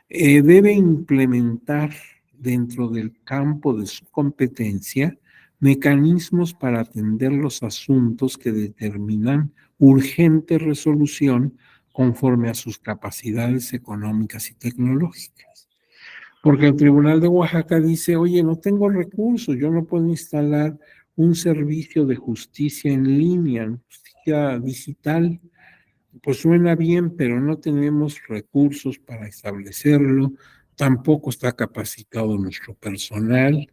debe implementar dentro del campo de su competencia mecanismos para atender los asuntos que determinan urgente resolución conforme a sus capacidades económicas y tecnológicas. Porque el Tribunal de Oaxaca dice, oye, no tengo recursos, yo no puedo instalar un servicio de justicia en línea, justicia digital. Pues suena bien, pero no tenemos recursos para establecerlo, tampoco está capacitado nuestro personal,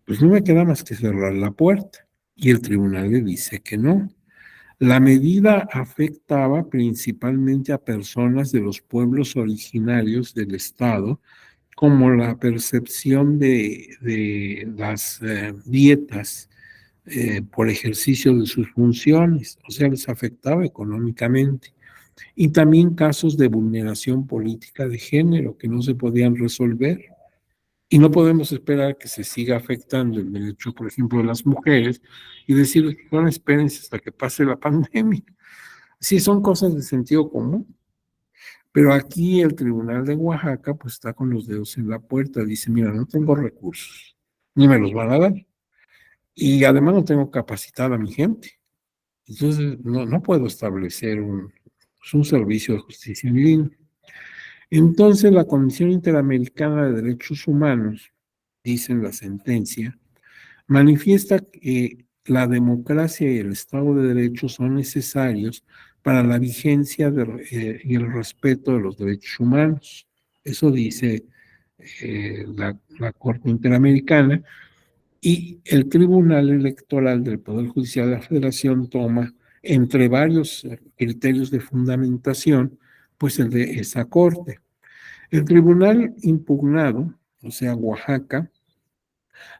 pues no me queda más que cerrar la puerta. Y el tribunal le dice que no. La medida afectaba principalmente a personas de los pueblos originarios del Estado, como la percepción de las dietas por ejercicio de sus funciones, o sea, les afectaba económicamente. Y también casos de vulneración política de género que no se podían resolver. Y no podemos esperar que se siga afectando el derecho, por ejemplo, de las mujeres y decir, bueno, espérense hasta que pase la pandemia. Sí, son cosas de sentido común. Pero aquí el Tribunal de Oaxaca pues está con los dedos en la puerta. Dice, mira, no tengo recursos, ni me los van a dar. Y además no tengo capacitada a mi gente. Entonces no puedo establecer pues, un servicio de justicia en línea. Entonces la Comisión Interamericana de Derechos Humanos, dice en la sentencia, manifiesta que la democracia y el Estado de Derecho son necesarios para la vigencia y el respeto de los derechos humanos. Eso dice la Corte Interamericana, y el Tribunal Electoral del Poder Judicial de la Federación toma, entre varios criterios de fundamentación, pues el de esa Corte. El tribunal impugnado, o sea, Oaxaca,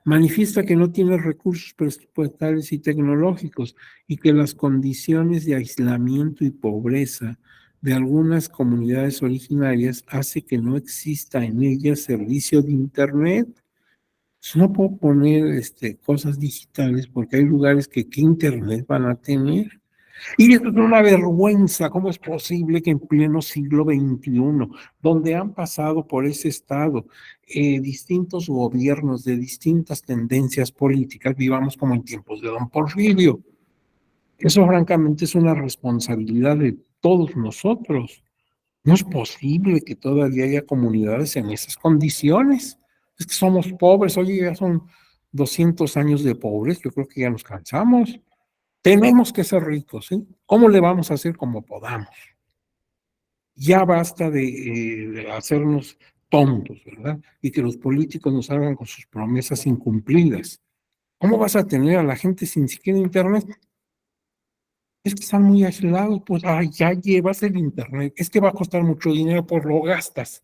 manifiesta que no tiene recursos presupuestales y tecnológicos y que las condiciones de aislamiento y pobreza de algunas comunidades originarias hace que no exista en ellas servicio de Internet. No puedo poner cosas digitales porque hay lugares que ¿qué Internet van a tener? Y esto es una vergüenza. ¿Cómo es posible que en pleno siglo XXI, donde han pasado por ese estado distintos gobiernos de distintas tendencias políticas, vivamos como en tiempos de don Porfirio? Eso francamente es una responsabilidad de todos nosotros. No es posible que todavía haya comunidades en esas condiciones. Es que somos pobres. Oye, ya son 200 años de pobres. Yo creo que ya nos cansamos. Tenemos que ser ricos, ¿sí? ¿Cómo le vamos a hacer como podamos? Ya basta de hacernos tontos, ¿verdad? Y que los políticos nos salgan con sus promesas incumplidas. ¿Cómo vas a tener a la gente sin siquiera internet? Es que están muy aislados, pues ya llevas el internet. Es que va a costar mucho dinero, pues lo gastas.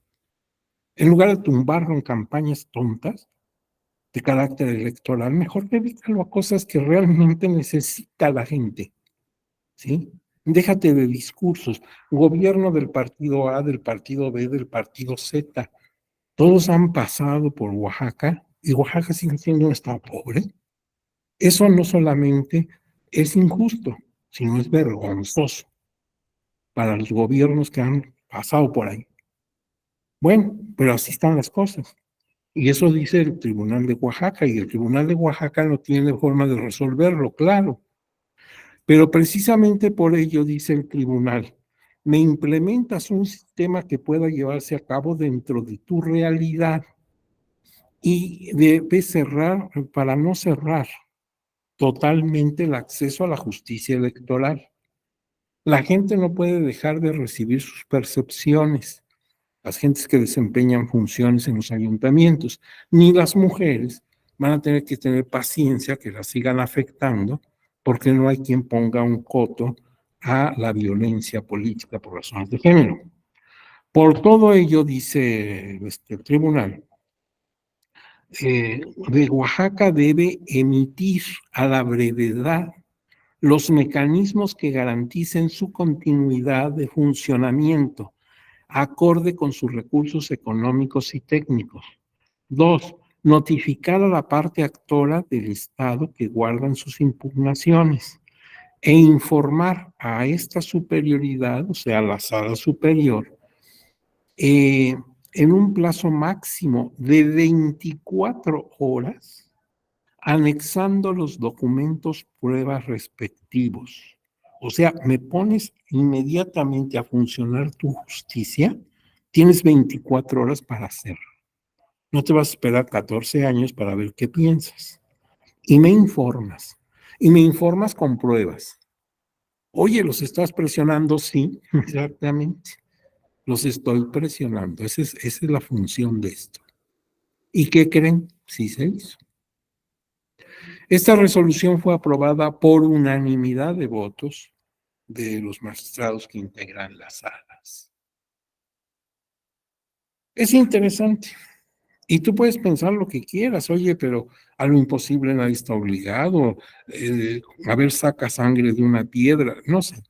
En lugar de tumbarlo en campañas tontas de carácter electoral, mejor dedícalo a cosas que realmente necesita la gente. ¿Sí? Déjate de discursos. Gobierno del partido A, del partido B, del partido Z. Todos han pasado por Oaxaca y Oaxaca sigue siendo un estado pobre. Eso no solamente es injusto, sino es vergonzoso para los gobiernos que han pasado por ahí. Bueno, pero así están las cosas. Y eso dice el Tribunal de Oaxaca, y el Tribunal de Oaxaca no tiene forma de resolverlo, claro. Pero precisamente por ello, dice el tribunal, me implementas un sistema que pueda llevarse a cabo dentro de tu realidad y debe cerrar, para no cerrar totalmente el acceso a la justicia electoral. La gente no puede dejar de recibir sus percepciones, las gentes que desempeñan funciones en los ayuntamientos, ni las mujeres van a tener que tener paciencia que las sigan afectando porque no hay quien ponga un coto a la violencia política por razones de género. Por todo ello, dice el tribunal, de Oaxaca debe emitir a la brevedad los mecanismos que garanticen su continuidad de funcionamiento, acorde con sus recursos económicos y técnicos. 2. Notificar a la parte actora del Estado que guardan sus impugnaciones e informar a esta superioridad, o sea, a la sala superior, en un plazo máximo de 24 horas, anexando los documentos pruebas respectivos. O sea, me pones inmediatamente a funcionar tu justicia, tienes 24 horas para hacerlo. No te vas a esperar 14 años para ver qué piensas. Y me informas. Y me informas con pruebas. Oye, ¿los estás presionando? Sí, exactamente. Los estoy presionando. Esa es la función de esto. ¿Y qué creen? Sí se hizo. Esta resolución fue aprobada por unanimidad de votos de los magistrados que integran las salas. Es interesante. Y tú puedes pensar lo que quieras, oye, pero a lo imposible nadie está obligado. A ver, saca sangre de una piedra, no sé.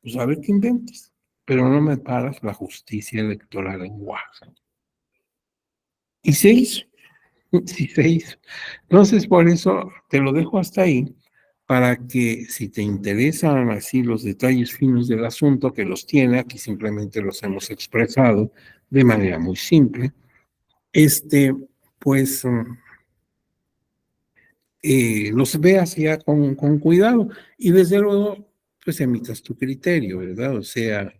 Pues a ver qué inventas. Pero no me paras la justicia electoral en Oaxaca. Y se hizo. Sí se hizo. Entonces, por eso te lo dejo hasta ahí, para que si te interesan así los detalles finos del asunto, que los tiene, aquí simplemente los hemos expresado de manera muy simple, pues los veas ya con cuidado y desde luego, pues emitas tu criterio, ¿verdad? O sea,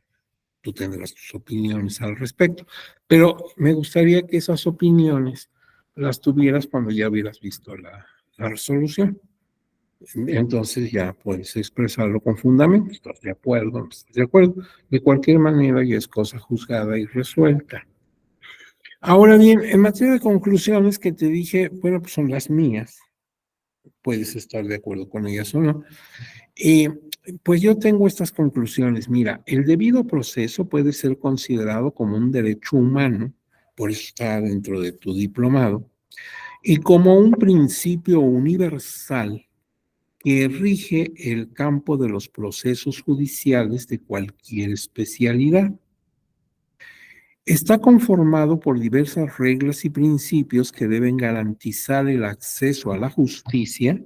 tú tendrás tus opiniones al respecto, pero me gustaría que esas opiniones las tuvieras cuando ya hubieras visto la resolución. Entonces ya puedes expresarlo con fundamento, ¿estás de acuerdo? ¿No estás de acuerdo? De cualquier manera ya es cosa juzgada y resuelta. Ahora bien, en materia de conclusiones que te dije, bueno, pues son las mías, puedes estar de acuerdo con ellas o no. Eh, pues yo tengo estas conclusiones. Mira, el debido proceso puede ser considerado como un derecho humano, por eso está dentro de tu diplomado, y como un principio universal que rige el campo de los procesos judiciales de cualquier especialidad. Está conformado por diversas reglas y principios que deben garantizar el acceso a la justicia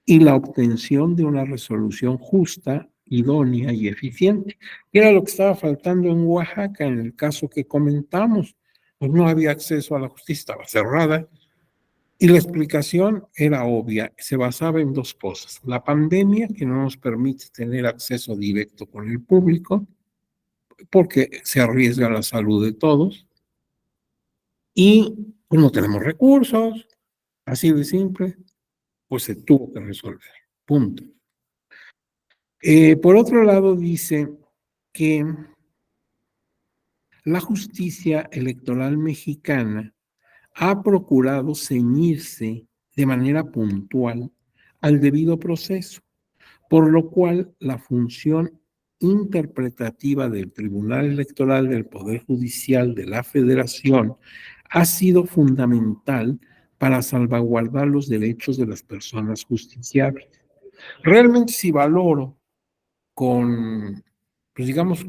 y la obtención de una resolución justa, idónea y eficiente. Era lo que estaba faltando en Oaxaca en el caso que comentamos. Pues no había acceso a la justicia, estaba cerrada. Y la explicación era obvia, se basaba en dos cosas. La pandemia, que no nos permite tener acceso directo con el público, porque se arriesga la salud de todos, y pues no tenemos recursos, así de simple, pues se tuvo que resolver. Punto. Por otro lado, dice que la justicia electoral mexicana ha procurado ceñirse de manera puntual al debido proceso, por lo cual la función interpretativa del Tribunal Electoral del Poder Judicial de la Federación ha sido fundamental para salvaguardar los derechos de las personas justiciables. Realmente si valoro con, pues digamos,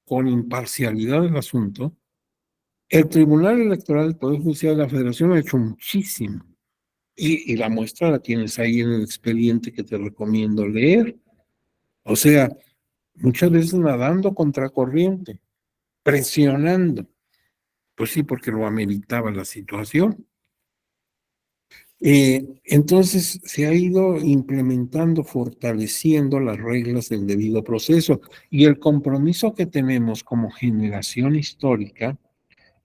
con imparcialidad el asunto, el Tribunal Electoral del Poder Judicial de la Federación ha hecho muchísimo. Y la muestra la tienes ahí en el expediente que te recomiendo leer. O sea, muchas veces nadando contracorriente, presionando. Pues sí, porque lo ameritaba la situación. Entonces se ha ido implementando, fortaleciendo las reglas del debido proceso y el compromiso que tenemos como generación histórica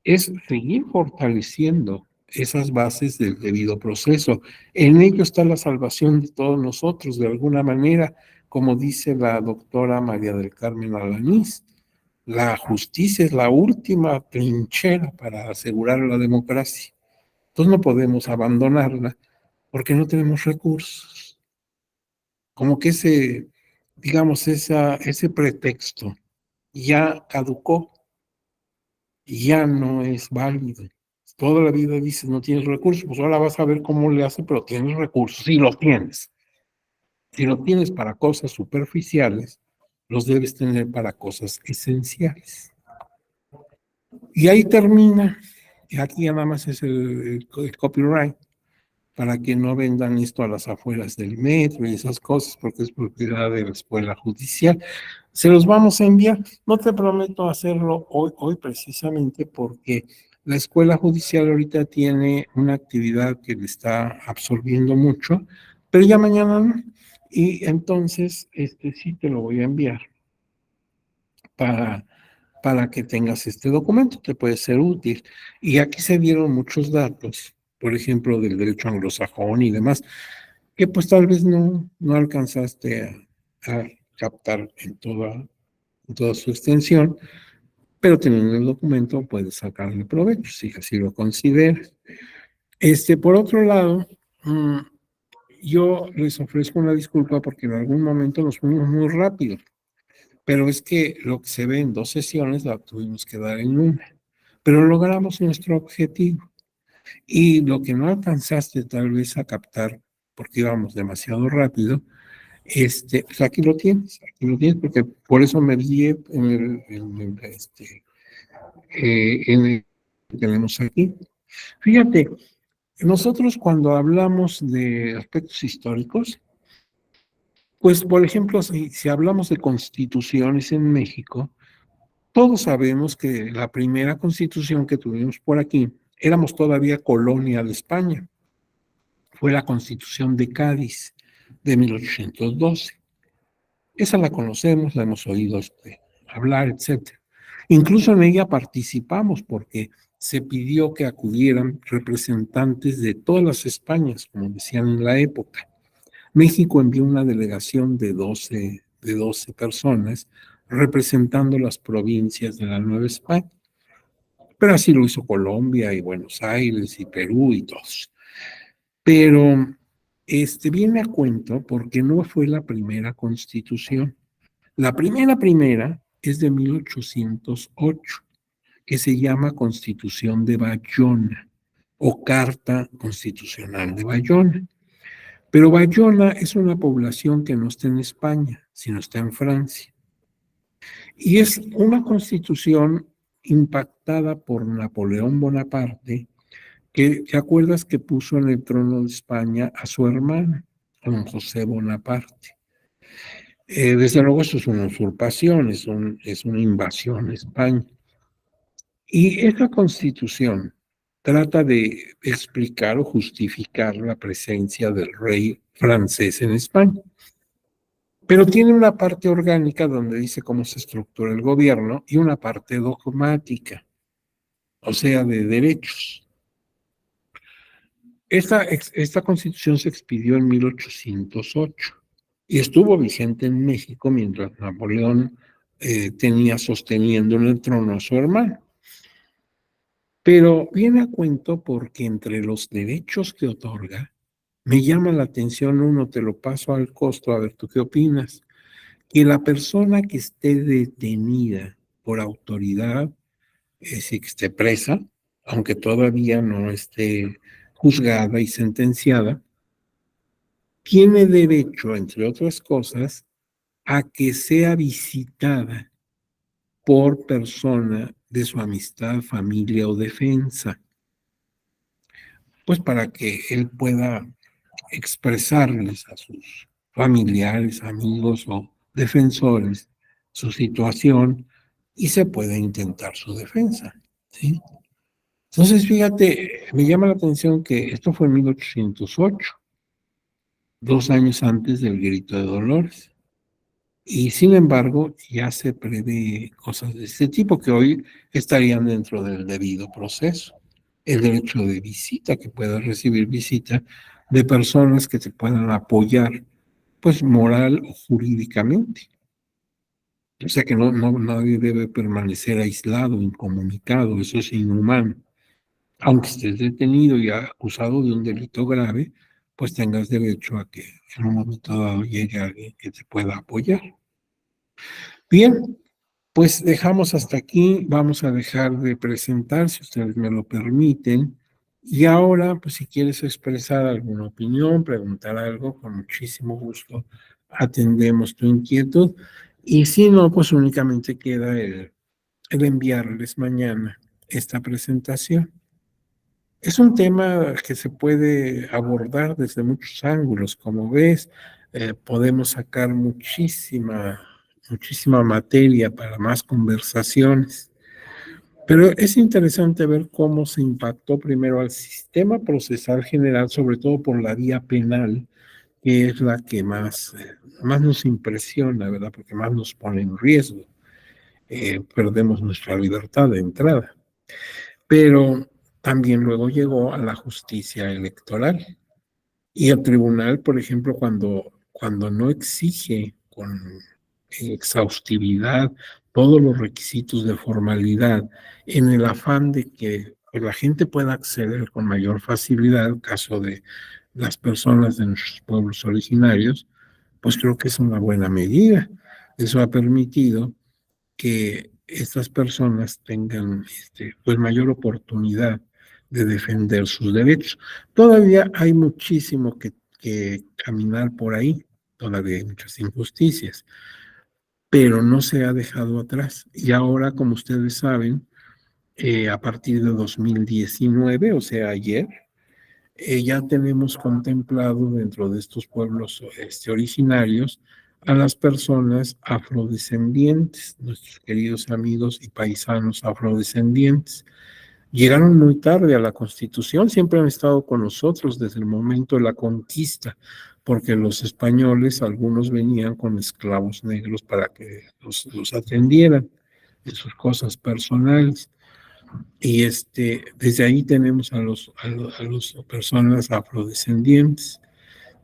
es seguir fortaleciendo esas bases del debido proceso. En ello está la salvación de todos nosotros, de alguna manera, como dice la doctora María del Carmen Alanís. La justicia es la última trinchera para asegurar la democracia. Entonces no podemos abandonarla porque no tenemos recursos. Como que digamos, ese pretexto ya caducó, ya no es válido. Toda la vida dices, no tienes recursos, pues ahora vas a ver cómo le hace, pero tienes recursos, sí los tienes. Si lo tienes para cosas superficiales, los debes tener para cosas esenciales. Y ahí termina. Y aquí ya nada más es el copyright, para que no vendan esto a las afueras del metro y esas cosas, porque es propiedad de la escuela judicial. Se los vamos a enviar. No te prometo hacerlo hoy precisamente porque la escuela judicial ahorita tiene una actividad que le está absorbiendo mucho, pero ya mañana no. Y entonces, sí te lo voy a enviar para, para que tengas este documento, te puede ser útil. Y aquí se dieron muchos datos, por ejemplo, del derecho anglosajón y demás, que pues tal vez no alcanzaste a captar en toda su extensión, pero teniendo el documento puedes sacarle provecho, si así lo consideras. Por otro lado, yo les ofrezco una disculpa porque en algún momento nos fuimos muy rápido, pero es que lo que se ve en 2 sesiones la tuvimos que dar en una, pero logramos nuestro objetivo. Y lo que no alcanzaste tal vez a captar, porque íbamos demasiado rápido, pues aquí lo tienes, porque por eso me guié en el que tenemos aquí. Fíjate, nosotros cuando hablamos de aspectos históricos, pues por ejemplo, si hablamos de constituciones en México, todos sabemos que la primera constitución que tuvimos por aquí, éramos todavía colonia de España, fue la Constitución de Cádiz de 1812. Esa la conocemos, la hemos oído hablar, etcétera. Incluso en ella participamos porque se pidió que acudieran representantes de todas las Españas, como decían en la época. México envió una delegación de 12 personas representando las provincias de la Nueva España. Pero así lo hizo Colombia y Buenos Aires y Perú y todos. Pero viene a cuento porque no fue la primera constitución. La primera es de 1808, que se llama Constitución de Bayona o Carta Constitucional de Bayona. Pero Bayona es una población que no está en España, sino está en Francia. Y es una constitución impactada por Napoleón Bonaparte, que te acuerdas que puso en el trono de España a su hermano, don José Bonaparte. Desde luego eso es una usurpación, es una invasión a España. Y esta constitución trata de explicar o justificar la presencia del rey francés en España. Pero tiene una parte orgánica donde dice cómo se estructura el gobierno y una parte dogmática, o sea, de derechos. Esta constitución se expidió en 1808 y estuvo vigente en México mientras Napoleón tenía sosteniendo en el trono a su hermano. Pero viene a cuento porque entre los derechos que otorga, me llama la atención uno, te lo paso al costo, a ver tú qué opinas, que la persona que esté detenida por autoridad, es decir, que esté presa, aunque todavía no esté juzgada y sentenciada, tiene derecho, entre otras cosas, a que sea visitada por persona de su amistad, familia o defensa, pues para que él pueda expresarles a sus familiares, amigos o defensores su situación y se pueda intentar su defensa, ¿sí? Entonces, fíjate, me llama la atención que esto fue en 1808, 2 años antes del Grito de Dolores. Y sin embargo, ya se prevé cosas de este tipo que hoy estarían dentro del debido proceso. El derecho de visita, que puedas recibir visita de personas que te puedan apoyar, pues moral o jurídicamente. O sea que nadie debe permanecer aislado, incomunicado, eso es inhumano. Aunque estés detenido y acusado de un delito grave, pues tengas derecho a que en un momento dado llegue alguien que te pueda apoyar. Bien, pues dejamos hasta aquí, vamos a dejar de presentar, si ustedes me lo permiten. Y ahora, pues si quieres expresar alguna opinión, preguntar algo, con muchísimo gusto atendemos tu inquietud. Y si no, pues únicamente queda el enviarles mañana esta presentación. Es un tema que se puede abordar desde muchos ángulos. Como ves, podemos sacar muchísima materia para más conversaciones. Pero es interesante ver cómo se impactó primero al sistema procesal general, sobre todo por la vía penal, que es la que más nos impresiona, ¿verdad? Porque más nos pone en riesgo. Perdemos nuestra libertad de entrada. Pero también luego llegó a la justicia electoral. Y el tribunal, por ejemplo, cuando no exige con exhaustividad todos los requisitos de formalidad, en el afán de que la gente pueda acceder con mayor facilidad, al caso de las personas de nuestros pueblos originarios, pues creo que es una buena medida. Eso ha permitido que estas personas tengan pues mayor oportunidad de defender sus derechos. Todavía hay muchísimo que caminar por ahí, todavía hay muchas injusticias, pero no se ha dejado atrás. Y ahora, como ustedes saben, a partir de 2019, o sea, ayer, ya tenemos contemplado dentro de estos pueblos originarios a las personas afrodescendientes, nuestros queridos amigos y paisanos afrodescendientes. Llegaron muy tarde a la Constitución, siempre han estado con nosotros desde el momento de la conquista, porque los españoles, algunos venían con esclavos negros para que los atendieran en sus cosas personales. Y desde ahí tenemos a los personas afrodescendientes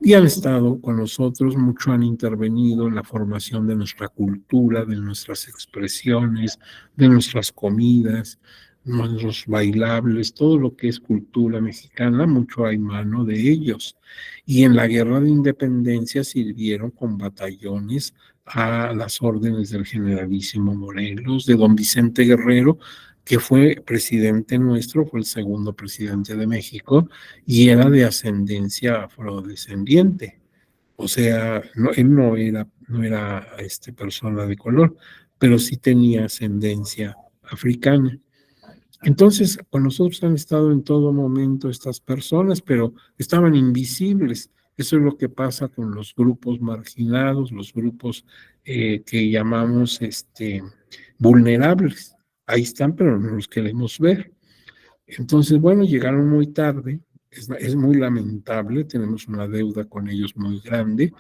y han estado con nosotros, mucho han intervenido en la formación de nuestra cultura, de nuestras expresiones, de nuestras comidas, nuestros bailables, todo lo que es cultura mexicana, mucho hay mano de ellos. Y en la guerra de independencia sirvieron con batallones a las órdenes del generalísimo Morelos, de don Vicente Guerrero, que fue presidente nuestro, fue el segundo presidente de México, y era de ascendencia afrodescendiente. O sea, él no era persona de color, pero sí tenía ascendencia africana. Entonces, con nosotros han estado en todo momento estas personas, pero estaban invisibles. Eso es lo que pasa con los grupos marginados, los grupos que llamamos vulnerables. Ahí están, pero no los queremos ver. Entonces, bueno, llegaron muy tarde, es muy lamentable, tenemos una deuda con ellos muy grande,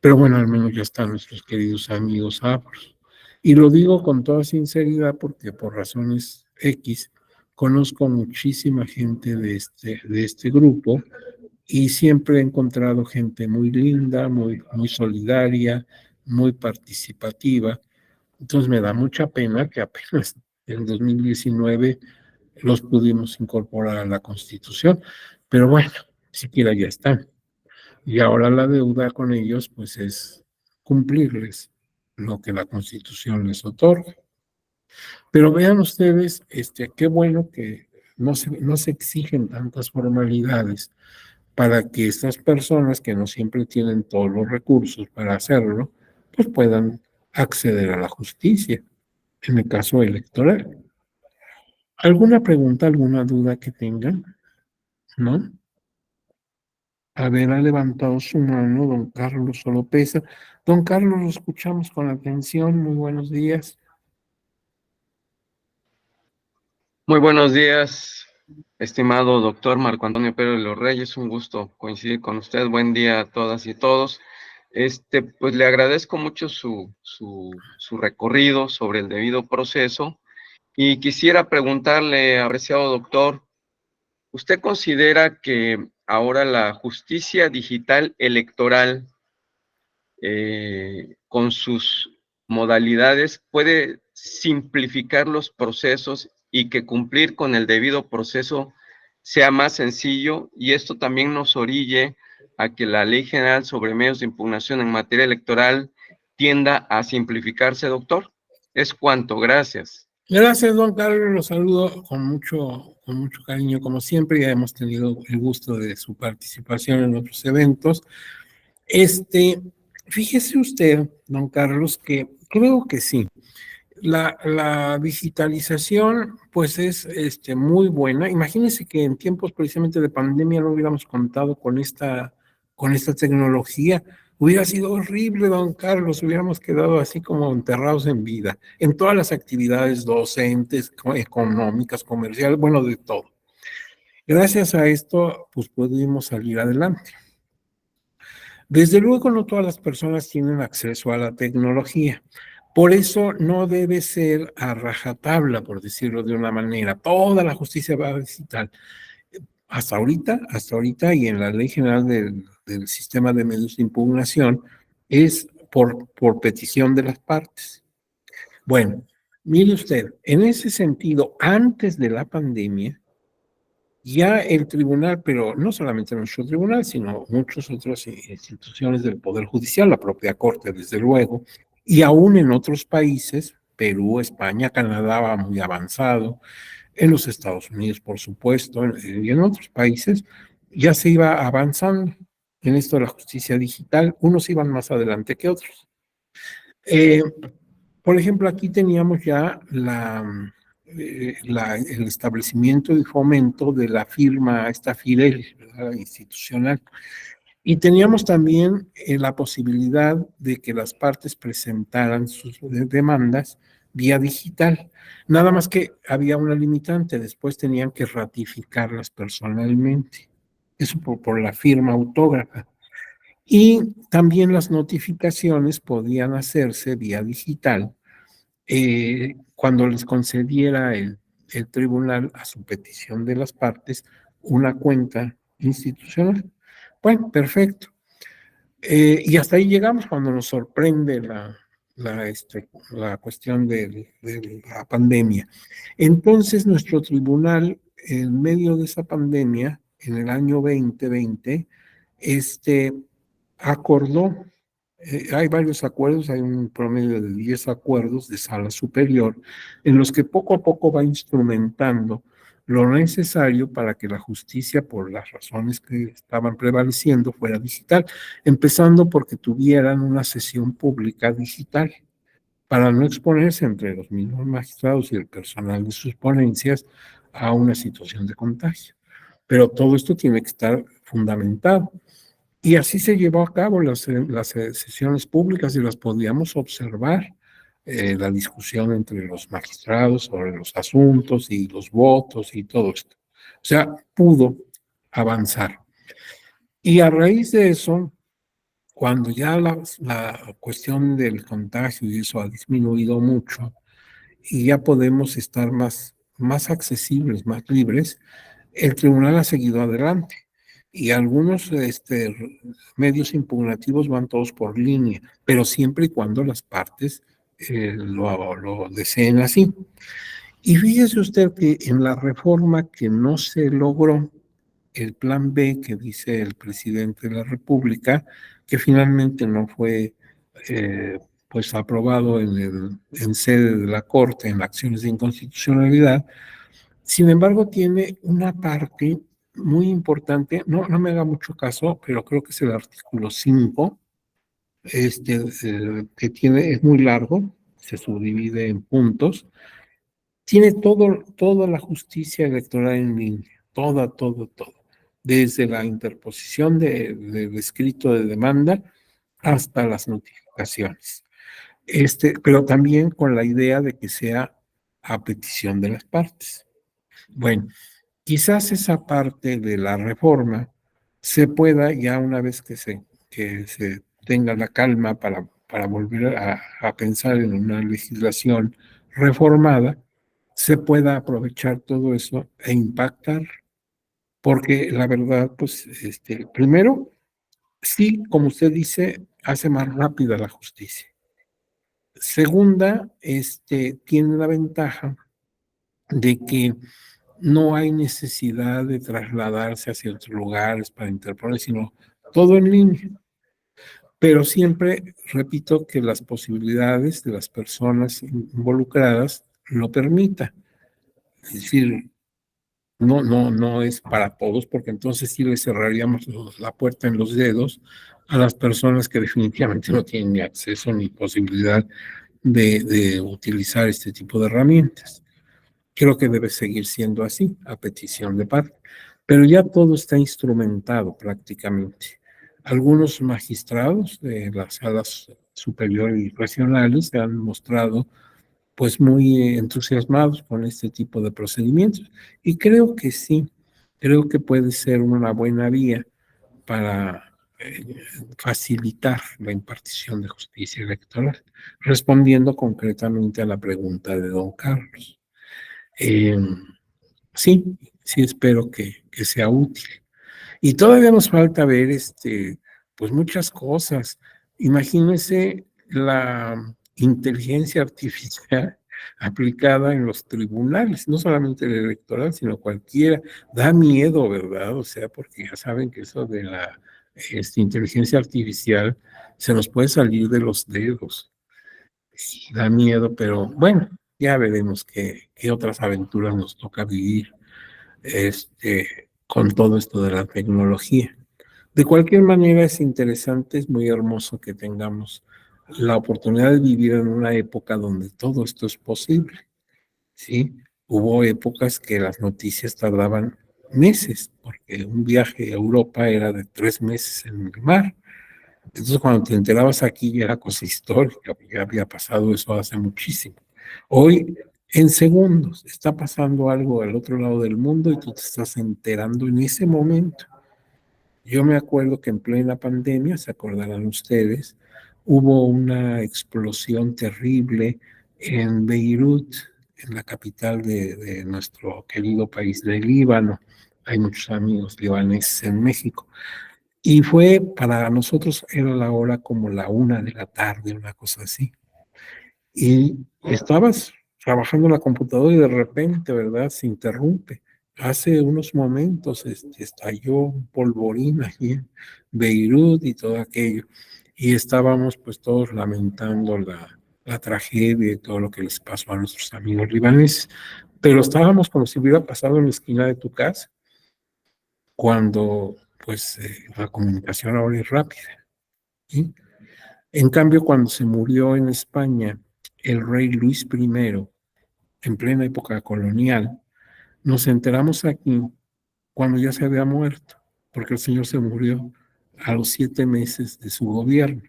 pero bueno, al menos ya están nuestros queridos amigos afros. Y lo digo con toda sinceridad porque por razones X conozco muchísima gente de este grupo y siempre he encontrado gente muy linda, muy solidaria, muy participativa. Entonces me da mucha pena que apenas en 2019 los pudimos incorporar a la Constitución, pero bueno, siquiera ya están. Y ahora la deuda con ellos, pues es cumplirles lo que la Constitución les otorga. Pero vean ustedes, qué bueno que no se exigen tantas formalidades para que estas personas que no siempre tienen todos los recursos para hacerlo, pues puedan acceder a la justicia, en el caso electoral. ¿Alguna pregunta, alguna duda que tengan? ¿No? A ver, ha levantado su mano don Carlos Oropesa. Don Carlos, lo escuchamos con atención. Muy buenos días. Muy buenos días, estimado doctor Marco Antonio Pérez de los Reyes. Un gusto coincidir con usted. Buen día a todas y todos. Pues le agradezco mucho su recorrido sobre el debido proceso y quisiera preguntarle, apreciado doctor, ¿usted considera que ahora la justicia digital electoral con sus modalidades puede simplificar los procesos y que cumplir con el debido proceso sea más sencillo, y esto también nos orille a que la Ley General sobre Medios de Impugnación en materia electoral tienda a simplificarse, doctor? Es cuanto, gracias. Gracias, don Carlos. Los saludo con mucho cariño, como siempre. Ya hemos tenido el gusto de su participación en otros eventos. Fíjese usted, don Carlos, que creo que sí. la digitalización, pues es muy buena. Imagínense que en tiempos precisamente de pandemia no hubiéramos contado con esta tecnología. Hubiera sido horrible, don Carlos, hubiéramos quedado así como enterrados en vida, en todas las actividades docentes, económicas, comerciales, bueno, de todo. Gracias a esto, pues pudimos salir adelante. Desde luego, no todas las personas tienen acceso a la tecnología. Por eso no debe ser a rajatabla, por decirlo de una manera. Toda la justicia va digital. Hasta ahorita y en la Ley General del Sistema de Medios de Impugnación es por petición de las partes. Bueno, mire usted, en ese sentido, antes de la pandemia, ya el tribunal, pero no solamente nuestro tribunal, sino muchas otras instituciones del Poder Judicial, la propia Corte, desde luego, y aún en otros países, Perú, España, Canadá va muy avanzado, en los Estados Unidos, por supuesto, y en otros países, ya se iba avanzando en esto de la justicia digital, unos iban más adelante que otros. Eh, por ejemplo, aquí teníamos ya el establecimiento y fomento de la firma, esta Fidel, ¿verdad?, institucional. Y teníamos también la posibilidad de que las partes presentaran sus demandas vía digital. Nada más que había una limitante, después tenían que ratificarlas personalmente. Eso por la firma autógrafa. Y también las notificaciones podían hacerse vía digital cuando les concediera el tribunal a su petición de las partes una cuenta institucional. Bueno, perfecto. Y hasta ahí llegamos cuando nos sorprende la cuestión de la pandemia. Entonces, nuestro tribunal, en medio de esa pandemia, en el año 2020, acordó, hay varios acuerdos, hay un promedio de 10 acuerdos de sala superior, en los que poco a poco va instrumentando lo necesario para que la justicia, por las razones que estaban prevaleciendo, fuera digital, empezando porque tuvieran una sesión pública digital, para no exponerse entre los mismos magistrados y el personal de sus ponencias a una situación de contagio. Pero todo esto tiene que estar fundamentado. Y así se llevó a cabo las sesiones públicas y las podíamos observar, la discusión entre los magistrados sobre los asuntos y los votos y todo esto. O sea, pudo avanzar. Y a raíz de eso, cuando ya la cuestión del contagio y eso ha disminuido mucho y ya podemos estar más accesibles, más libres, el tribunal ha seguido adelante y algunos medios impugnativos van todos por línea, pero siempre y cuando las partes lo deseen así. Y fíjese usted que en la reforma que no se logró, el plan B que dice el presidente de la República, que finalmente no fue pues aprobado en sede de la Corte en acciones de inconstitucionalidad. Sin embargo, tiene una parte muy importante, no me haga mucho caso, pero creo que es el artículo 5, que es muy largo, se subdivide en puntos, tiene toda la justicia electoral en línea, todo, desde la interposición del escrito de demanda hasta las notificaciones. Pero también con la idea de que sea a petición de las partes. Bueno, quizás esa parte de la reforma se pueda, ya una vez que se tenga la calma para volver a pensar en una legislación reformada, se pueda aprovechar todo eso e impactar, porque la verdad, pues, primero, sí, como usted dice, hace más rápida la justicia. Segunda, tiene la ventaja de que no hay necesidad de trasladarse hacia otros lugares para interponer, sino todo en línea. Pero siempre repito que las posibilidades de las personas involucradas lo permitan. Es decir, no es para todos, porque entonces sí le cerraríamos la puerta en los dedos a las personas que definitivamente no tienen ni acceso ni posibilidad de utilizar este tipo de herramientas. Creo que debe seguir siendo así, a petición de parte. Pero ya todo está instrumentado prácticamente. Algunos magistrados de las salas superiores y regionales se han mostrado pues muy entusiasmados con este tipo de procedimientos. Y creo que sí, creo que puede ser una buena vía para facilitar la impartición de justicia electoral, respondiendo concretamente a la pregunta de don Carlos. Eh, sí, sí espero que sea útil. Y todavía nos falta ver pues muchas cosas. Imagínense la inteligencia artificial aplicada en los tribunales, no solamente el electoral, sino cualquiera. Da miedo, ¿verdad? O sea, porque ya saben que eso de la inteligencia artificial se nos puede salir de los dedos. Sí, da miedo, pero bueno, ya veremos qué otras aventuras nos toca vivir con todo esto de la tecnología. De cualquier manera es interesante, es muy hermoso que tengamos la oportunidad de vivir en una época donde todo esto es posible, ¿sí? Hubo épocas que las noticias tardaban meses, porque un viaje a Europa era de 3 meses en el mar. Entonces, cuando te enterabas aquí ya era cosa histórica, ya había pasado eso hace muchísimo. Hoy, en segundos, está pasando algo al otro lado del mundo y tú te estás enterando en ese momento. Yo me acuerdo que en plena pandemia, se acordarán ustedes, hubo una explosión terrible en Beirut, en la capital de nuestro querido país de Líbano. Hay muchos amigos libaneses en México. Y fue, para nosotros era la hora como la 1 de la tarde, una cosa así. Y estabas trabajando en la computadora y de repente, ¿verdad? Se interrumpe. Hace unos momentos estalló un polvorín aquí en Beirut y todo aquello. Y estábamos pues todos lamentando la tragedia y todo lo que les pasó a nuestros amigos libaneses. Pero estábamos como si hubiera pasado en la esquina de tu casa, cuando pues la comunicación ahora es rápida, ¿sí? En cambio, cuando se murió en España el rey Luis I, en plena época colonial, nos enteramos aquí cuando ya se había muerto, porque el señor se murió a los 7 meses de su gobierno.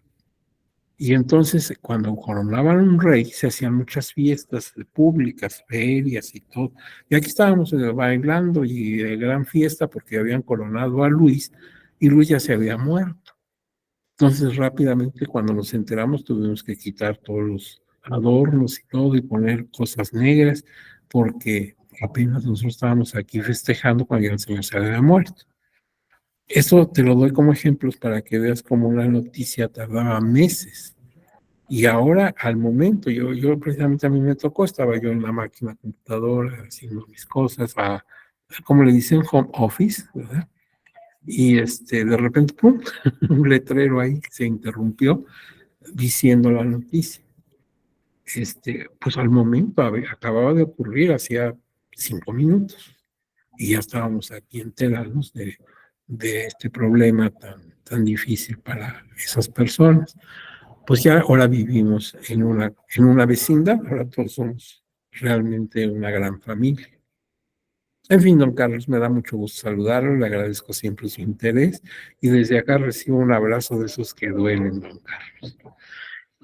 Y entonces, cuando coronaban un rey, se hacían muchas fiestas públicas, ferias y todo. Y aquí estábamos bailando y de gran fiesta porque habían coronado a Luis y Luis ya se había muerto. Entonces, rápidamente, cuando nos enteramos, tuvimos que quitar todos los adornos y todo y poner cosas negras, porque apenas nosotros estábamos aquí festejando cuando ya el Señor se había muerto. Eso te lo doy como ejemplos para que veas cómo una noticia tardaba meses. Y ahora, al momento, yo precisamente a mí me tocó, estaba yo en la máquina computadora haciendo mis cosas, como le dicen, home office, ¿verdad? Y de repente, ¡pum!, un letrero ahí que se interrumpió diciendo la noticia. Pues al momento acababa de ocurrir, hacía 5 minutos, y ya estábamos aquí enterados de este problema tan difícil para esas personas. Pues ya ahora vivimos en una vecindad, ahora todos somos realmente una gran familia. En fin, don Carlos, me da mucho gusto saludarlo, le agradezco siempre su interés y desde acá recibo un abrazo de esos que duelen, don Carlos.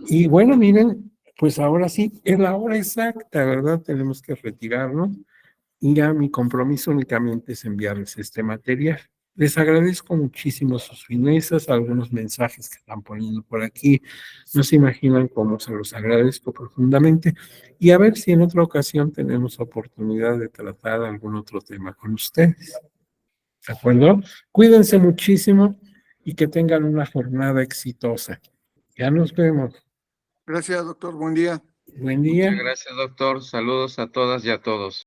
Y bueno, miren, pues ahora sí, es la hora exacta, ¿verdad? Tenemos que retirarnos y ya mi compromiso únicamente es enviarles este material. Les agradezco muchísimo sus finezas, algunos mensajes que están poniendo por aquí. No se imaginan cómo se los agradezco profundamente. Y a ver si en otra ocasión tenemos oportunidad de tratar algún otro tema con ustedes. ¿De acuerdo? Cuídense muchísimo y que tengan una jornada exitosa. Ya nos vemos. Gracias, doctor. Buen día. Buen Muchas día. gracias, doctor. Saludos a todas y a todos.